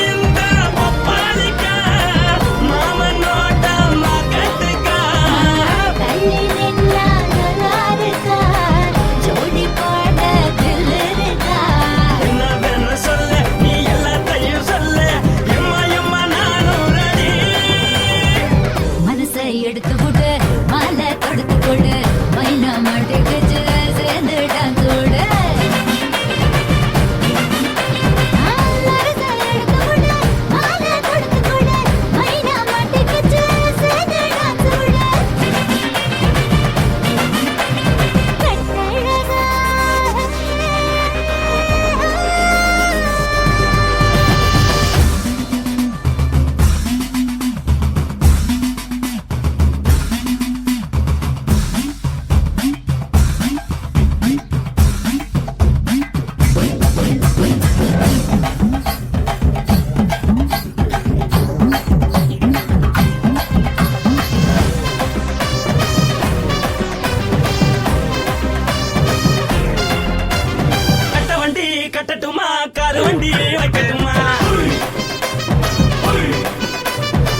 கட்டட்டுமா காரு வண்டி வைக்கட்டுமா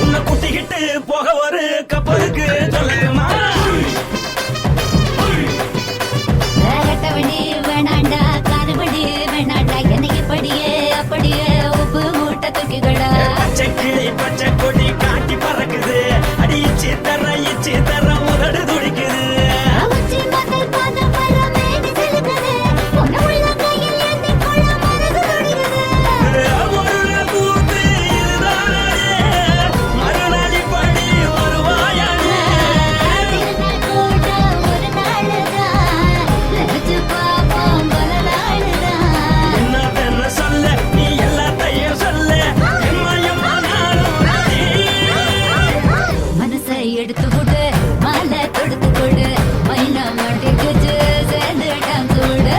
உன்னை கூட்டிக்கிட்டு போக ஒரு கப்பலுக்கு சொல்லட்டுமா கட்டவண்டி வேணாண்டா காருவண்டி வேணாண்டா என்னைக்கு படியே அப்படியே உப்பு மூட்டை தூக்கிக்கடா பச்சை கிளி பச்சை கொடி காட்டி பறக்குது அடி இச்சி தர உதடு துடிக்குது எடுத்து கொடு மாலை தொடுத்து கொடு மைனா மாட்டிக்கு சேர்ந்துட்டான் கூடு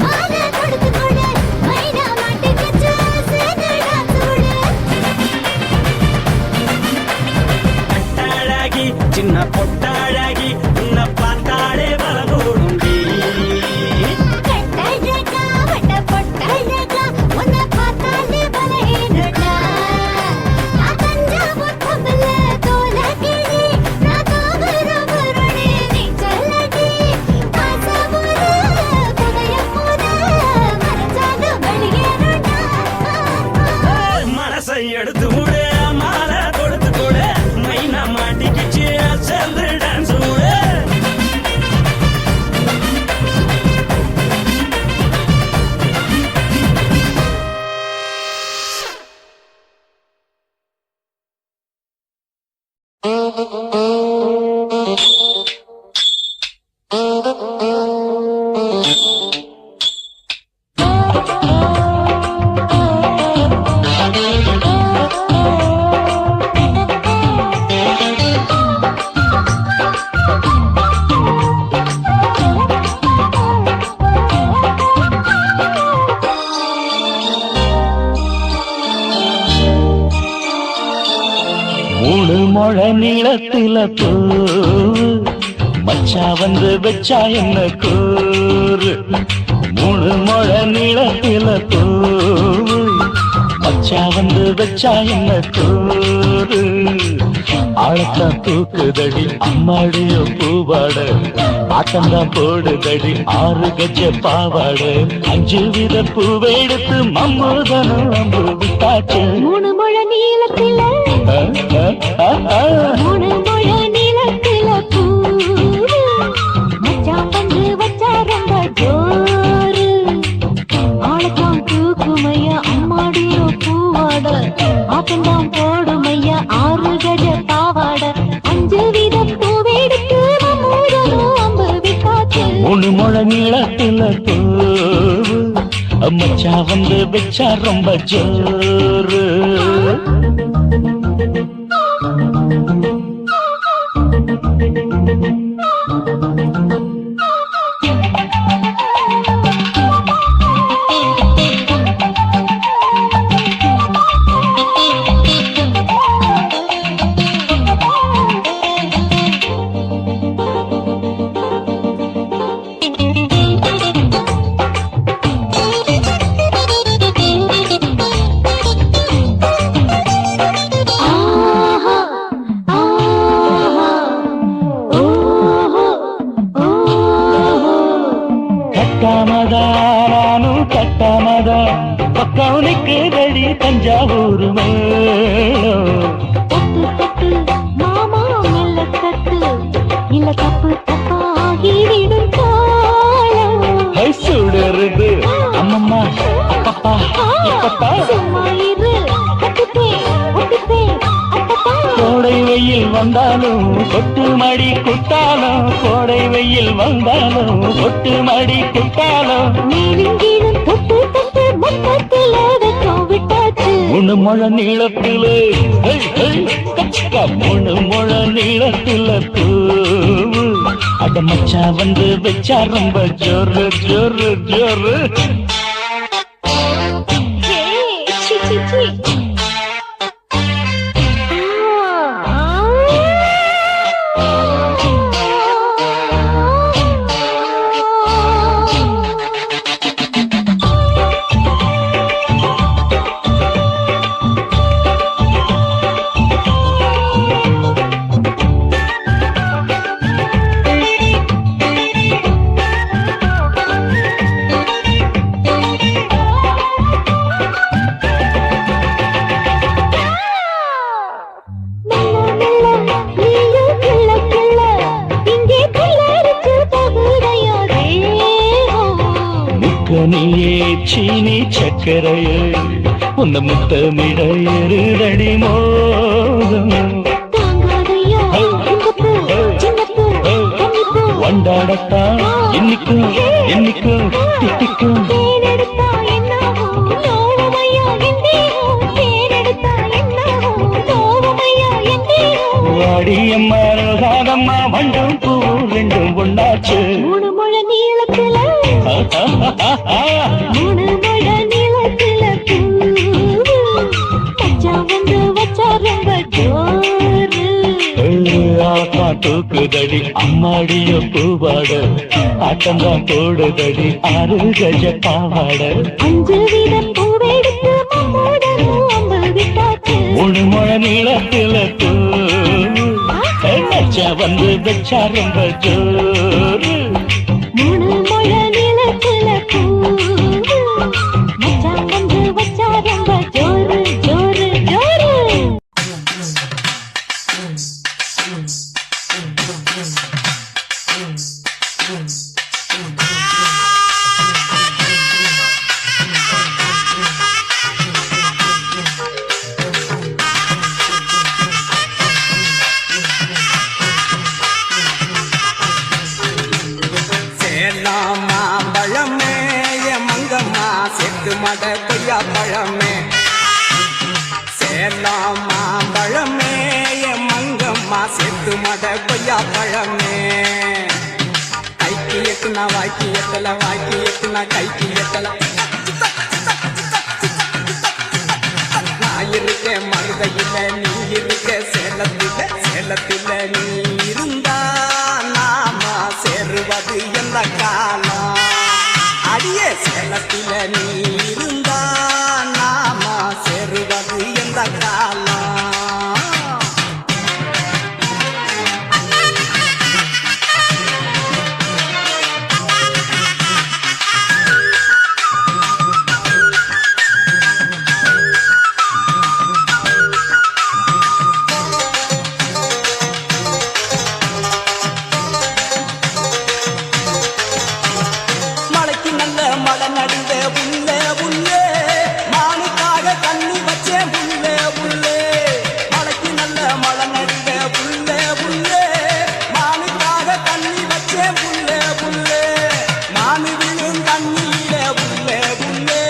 மாலை தொடுத்து கொடு மைனா மாட்டிக்கு சேர்ந்துட்டான் கூடு கட்டாழகி சின்ன பொட்டாழகி உன்னை பார்த்தாலே பலகூடும் கட்டழகா வட்ட பொட்டழகா உன்னை பார்த்தாலே பலஹீனடா நான் தஞ்சாவூர் கம்பல தோல கிளி நான் தாவரபரணி நீ சொல்லடி காசபுர புதைய போத மனசாக வெளியேறடா மனசை எடுத்து விடு மாலை கொடுத்து கொடு மைனா மாட்டிக்கிச்சு சேர்ந்து டான்ஸ் விடு மூணு முழ நீளத்தில பூ மச்சா வந்து வச்சா என்ன கூறு மூணு முழ நீளத்தில பூ மச்சா வந்து வச்சா என்ன கூறு ஆழத்தான் தூக்குதடி அம்மாடிய பூவாட ஆட்டம்தான் போடுதடி 6 கஜ பாவாட 5 வித பூவெடுத்து மம்முதனும் அம்பு விட்டாச்சு மூணு முழ நீளத்தில மூணு முழ நீளத்தில பூ மச்சான் வந்து வச்சா ரொம்ப ஜோரு ஆளத்தான் தூக்குமையா அம்மாடியோ பூவாட ஆட்டம்தான் போடுமையா 6 கஜ பாவாட 5 வித பூவெடுத்து மம்முதனும் அம்பு விட்டாச்சு மூணு முழ நீளத்தில பூ மச்சா வந்து வச்சா ரொம்ப ஜோரு கட்டாமதா பக்கம் நிற்குதடி தஞ்சாவூர் மேளம் தட்டு மாமா மெல்ல தட்டு இல்ல தப்பு தப்பாகிவிடும் காலம் சுடருது அம்மம்மா அப்பப்பா இப்பப்பா சும்மா இரு கட்டுப்பேன் ஒட்டுப்பேன் அப்பப்பா கோடை வெயில் வந்தாலும் கொட்டு மடி குட்டாலும் கோடை வெயில் வந்தாலும் கொட்டு மடி குட்டாலும் மேலும் கீழும் தொட்டு தொட்டு மொத்தத்தில் வெக்கம் விட்டாச்சு மூணு முழ நீளத்திலே கச்சிக்கா மூணு முழ நீளத்தில பூவு அட மச்சா வந்து வச்சா ரொம்ப ஜோரு ஜோரு ஜோரு சி சி சி நீயே சீனி சக்கரையே உன்னை முத்தமிட எருதடி மோகம் தாங்காதையா இந்த பூ சின்ன பூ கன்னிப்பூ வண்டாடத்தான் என்னைக்கும் என்னைக்கும் தித்திக்கும் தேனெடுத்தா என்னாகும் நோவுமையா எந்தேகும் தேனெடுத்தா என்னாகும் நோவுமையா எந்தேகும் வாடியம்மா ரோகாதம்மா வண்டும் பூ ரெண்டும் ஒண்ணாச்சு மூணு முழ நீளத்துல மூணு முழ நீளத்துல பூ மச்சான் வந்து வச்சா ரொம்ப ஜோரு தூக்குதடி அம்மாடிய பூவாட ஆட்டம்தான் போடுதடி 6 கஜ பாவாட 5 வீத பூவெடுத்து மாமோடனும் அம்பு விட்டாச்சு 3 முழ நீளத்தில பூ நச்சா வந்து வச்சா ரொம்ப ஜோரு 3 முழ நீளத்துல பூ மச்சான் வந்து வச்சா ரொம்ப ஜோரு ஜோரு ஜோரு சேலம் மாம்பழமே என் மங்கம்மா செத்து மட கொய்யா பழமே சேலம் மாம்பழமே என் மங்கம்மா செத்து மட கொய்யா பழமே கைக்கு எட்டுனா வாய்க்கு எட்டல வாய்க்கு எட்டுனா கைக்கு எட்டல நான் இருக்கேன் மருதையில நீ இருக்க சேலத்தில சேலத்தில நீ இருந்தா நாம சேருவது எந்த காலம் அடியே சேலத்தில நீ இருந்தா நாம சேருவது எந்த காலம் மழைக்கு நல்ல மழை நடுவே உள்ளே உள்ளே மானுக்காக தண்ணி வச்சேன் உள்ளே உள்ளே மழைக்கு நல்ல மழை நடுவே உள்ளே உள்ளே மானுக்காக தண்ணி வச்சேன் உள்ளே உள்ளே மானு விழும் தண்ணியிலே உள்ளே உள்ளே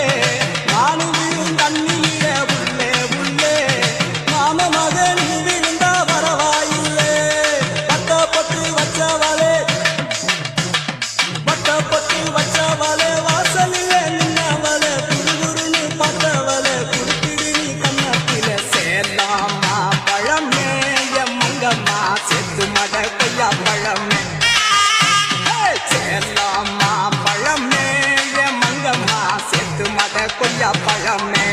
மானு விழும் தண்ணியிலே உள்ளே உள்ளே மாம மகன் நீ விழுந்தா பரவாயில்லை பட்டு வச்சவளே பட்டு வச்சவளே வாசலிலே நின்னவளே குறுகுறுன்னு பார்த்தவளே குடுத்திடு நீ கண்ணத்திலே சேலாமா பழமே என் மங்கம்மா செத்து மட கொய்யா பழமே சேலாமா பழமே என் மங்கம்மா செத்து மட கொய்யா பழமே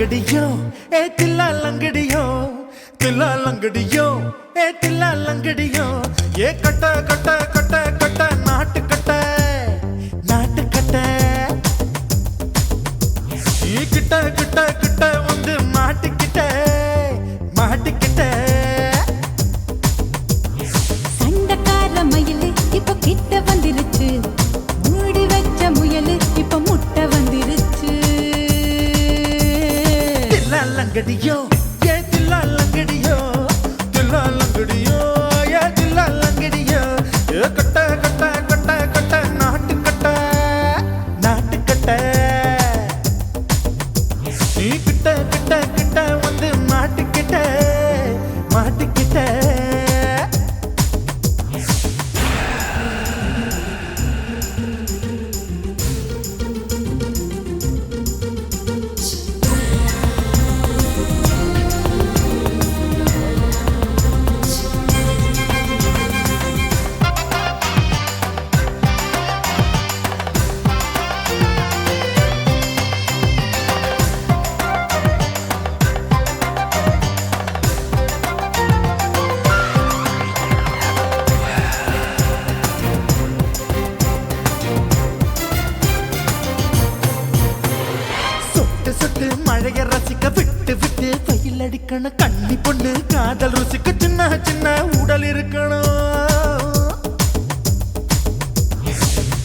லங்கடியோ ஏ தில்லா லங்கடியோ தில்லா லங்கடியோ ஏ தில்லா லங்கடியோ ஏ கட்ட கட்ட கட்ட கட்ட நாட்டு கட்ட நாட்டு கட்ட நீ கிட்ட கிட்ட கிட்ட வந்து மாட்டிக்கிட்ட மாட்டிக்கிட்ட சண்டக்கார மயிலு இப்ப கிட்ட வந்துருச்சு மூடி வச்ச முயலு இப்ப முட்டை வந்துருச்சு தில்லா லங்கடியோ ஏ தில்லா லங்கடியோ தில்லா லங்கடியோ ஏ தில்லா லங்கடியோ ஏ கட்ட கட்ட கட்ட கட்ட நாட்டு கட்ட நாட்டு கட்ட நீ கிட்ட கிட்ட கிட்ட வந்து மாட்டிக்கிட்ட மாட்டிக்கிட்ட சொட்டு சொட்டு மழைய ரசிக்க விட்டு விட்டு வெயில் அடிக்கணும் கண்ணி பொண்ணு காதல் ருசிக்க சின்ன சின்ன உடல் இருக்கணும்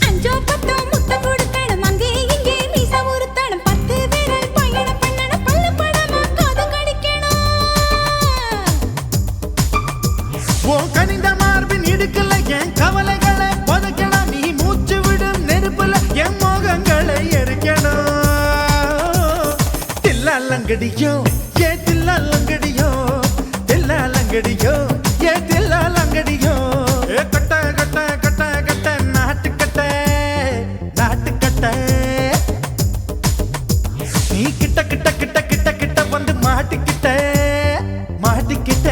அஞ்சோ பத்தோ முத்தம் கொடுக்கணும் அங்கே இங்கே மீசா உருத்தணும் 10 விரல் பயணம் பண்ணணும் பல்ல படமா காது கடிக்கணும் ஓ கனிந்த மார்பின் இடுக்கல என் கவலைகளை புதைக்கணும் நீ மூச்சு விடும் நெருப்புல என் மோகங்களை எரிக்கணும் தில்லா லங்கடியோ ஏ தில்லா லங்கடியோ தில்லா லங்கடியோ ஏ தில்லா லங்கடியோ ஏ கட்ட கட்ட கட்ட கட்ட நாட்டு கட்ட நாட்டு கட்ட நீ கிட்ட கிட்ட கிட்ட கிட்ட கிட்ட வந்து மாட்டிக்கிட்ட மாட்டிக்கிட்ட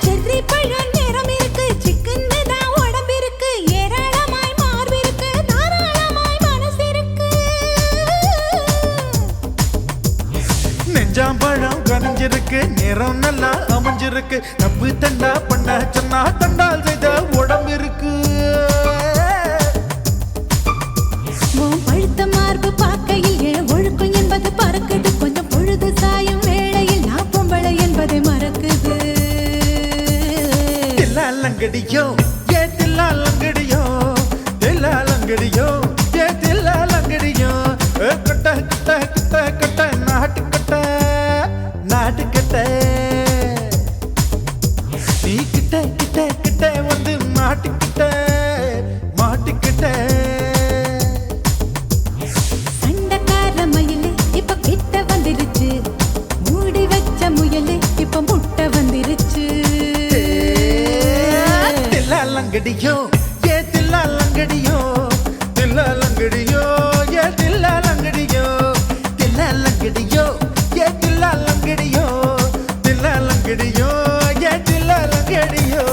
செர்ரி பழம் நிறம் இருக்கு சிக்கன்னு தான் உடம்பு இருக்கு ஏராளமாய் மார்பு இருக்கு தாராளமாய் மனசு இருக்கு நெஞ்சாம்பழம் கனிஞ்சிருக்கு நிறம் நல்லா அமைஞ்சிருக்கு நப்பு தண்டா பண்ண சொன்னா தண்டால் செய்த உடம்பு இருக்கு உன் பழுத்த மார்பு பார்க்கையில் என் ஒழுக்கம் என்பது பறக்குது கொஞ்சம் பொழுது சாயும் வேளையில் நான் பொம்பளை என்பதை மறக்குது தில்லா லங்கடியோ ஏ தில்லா லங்கடியோ தில்லா லங்கடியோ ஏ தில்லா லங்கடியோ ஏ கட்ட கட்ட கட்ட கட்ட நாட்டு கட்ட நாட்டு கட்ட நீ கிட்ட கிட்ட கிட்ட வந்து மாட்டிக்கிட்ட மாட்டிக்கிட்ட சண்டக்கார மயிலு இப்ப கிட்ட வந்துருச்சு மூடி வச்ச முயலு இப்ப முட்டை வந்துருச்சு தில்லா லங்கடியோ ஏ தில்லா லங்கடியோ தில்லா லங்கடியோ ஏ தில்லா லங்கடியோ தில்லா லங்கடியோ ஏ தில்லா லங்கடியோ தில்லா லங்கடியோ ஏ தில்லா லங்கடியோ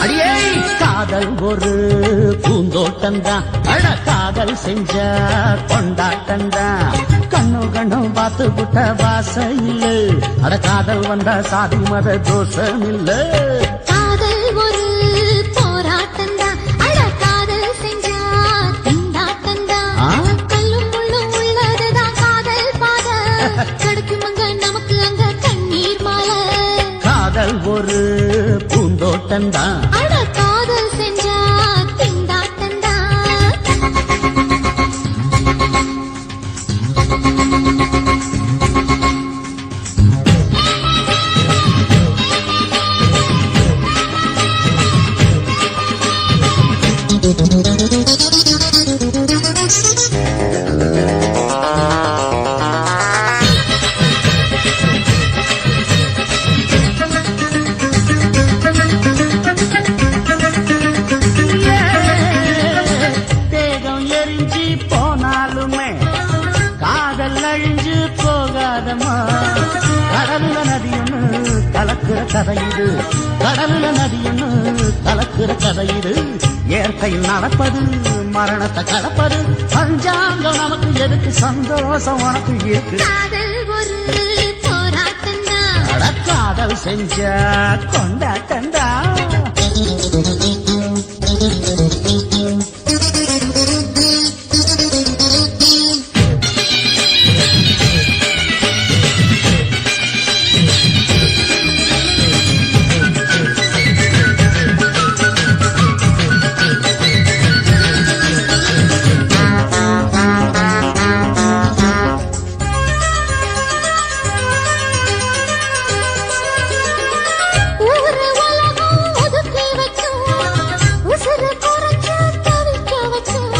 அடியே காதல் ஒரு பூந்தோட்டம்தான் அட காதல் செஞ்ச கொண்டாட்டம்தான் கண்ணு கண்ணு பார்த்து புட்ட வாசையில் அட காதல் வந்த சாதி மத தோஷம் இல்ல காதல் ஒரு போராட்டம் தான் அட காதல் செஞ்சா தோட்டந்தான். அட காதல் செஞ்சா திண்டாட்டந்தா. தேகம் எரிஞ்சு போனாலுமே காதல் அழிஞ்சு போகாதம்மா. கடல்ல நதியொன்னு கலக்குற கதை இது, கடல்ல நதியொன்னு கலக்குற கதை இது. இயற்கையில் நடப்பது மரணத்தை கடப்பது, பஞ்சாங்கம் நமக்கு எதுக்கு, சந்தோஷம் உனக்கு இருக்கு. காதல் ஒரு போராட்டந்தா. அட காதல் செஞ்சா கொண்டாட்டந்தா. ஊரு உலகம் ஒதுக்கி வச்சோம், உசுரு குறைச்சு தவிக்க வச்சோம்.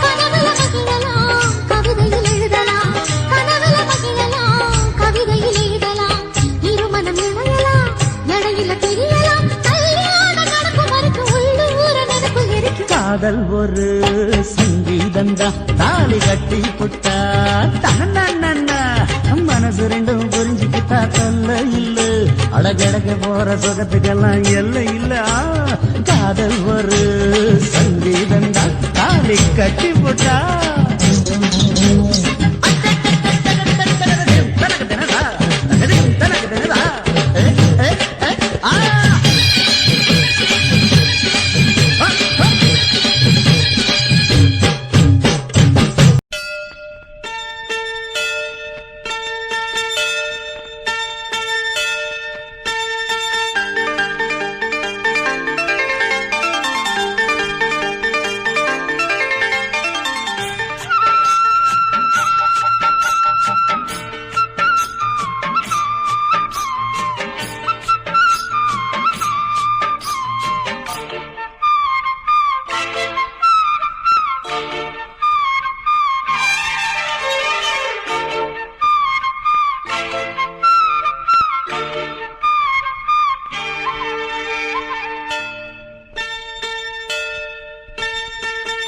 கனவுல மகிழலாம், கவிதையில் எழுதலாம். கனவுல மகிழலாம், கவிதையில் எழுதலாம். இருமனம் இணையலாம், இடையில தெரியலாம். கல்யாணம் நடக்கும் வரைக்கும் உள்ளூர நினைப்பு இருக்கு. காதல் ஒரு சங்கீதந்தா. தாலி கட்டி புட்டா தனன்னா மனசு ரெண்டும் புரிஞ்சுக்கிட்டா தொல்ல இல்ல. அழகழக போற சுகத்துக்கெல்லாம் எல்லை இல்ல. காதல் ஒரு சங்கீதந்தா. தாலி கட்டி புட்டா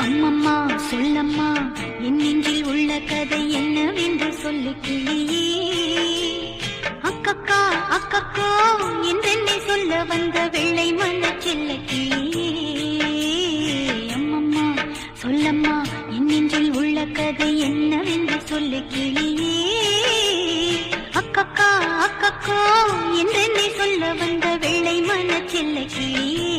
அம்மம்மா சொல்லம்மா, என் நெஞ்சில் உள்ள கதை என்னவென்று சொல்லு கிளியே. அக்கக்கா அக்கக்கோ என்றென்னை சொல்ல வந்த வெள்ளை மன செல்ல கிளியே. அம்மம்மா சொல்லம்மா, என் நெஞ்சில் உள்ள கதை என்னவென்று சொல்லு கிளியே. அக்கக்கா அக்கக்கோ என்றென்னை சொல்ல வந்த வெள்ளை மன செல்ல கிளியே.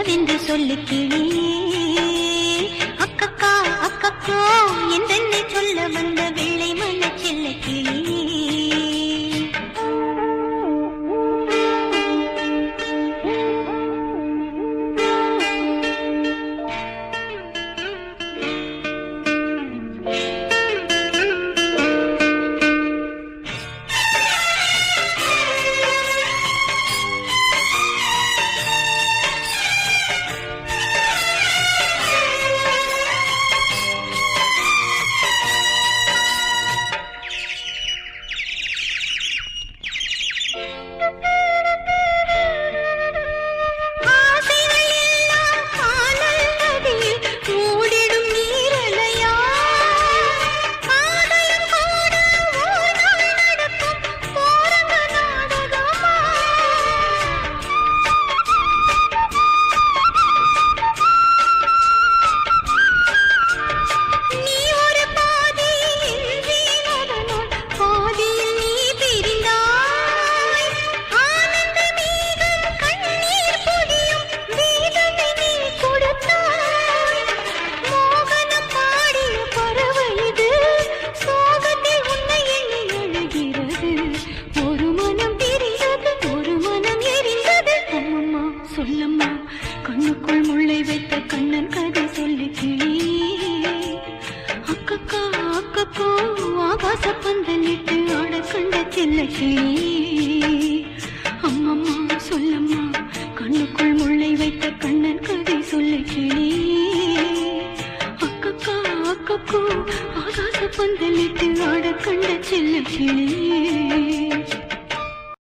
என்னவென்று சொல்லு கிளி அக்கக்கா அக்கக்கா என்றென்னை சொல்ல வந்த வெள்ளை மன செல்ல கிளி கண்ணுக்குள் முள்ளை வைத்த கண்ணன் கதை சொல்லி கிளி அக்கக்கா அக்கக்கோ ஆகாச பந்தலிட்டு ஆட கண்ட செல்ல கிளி அம்மம்மா சொல்லம்மா கண்ணுக்குள் முள்ளை வைத்த கண்ணன் கதை சொல்லி கிளி அக்கக்கா அக்கக்கோ ஆகாச பந்தலிட்டு ஆட கண்ட செல்ல கிளி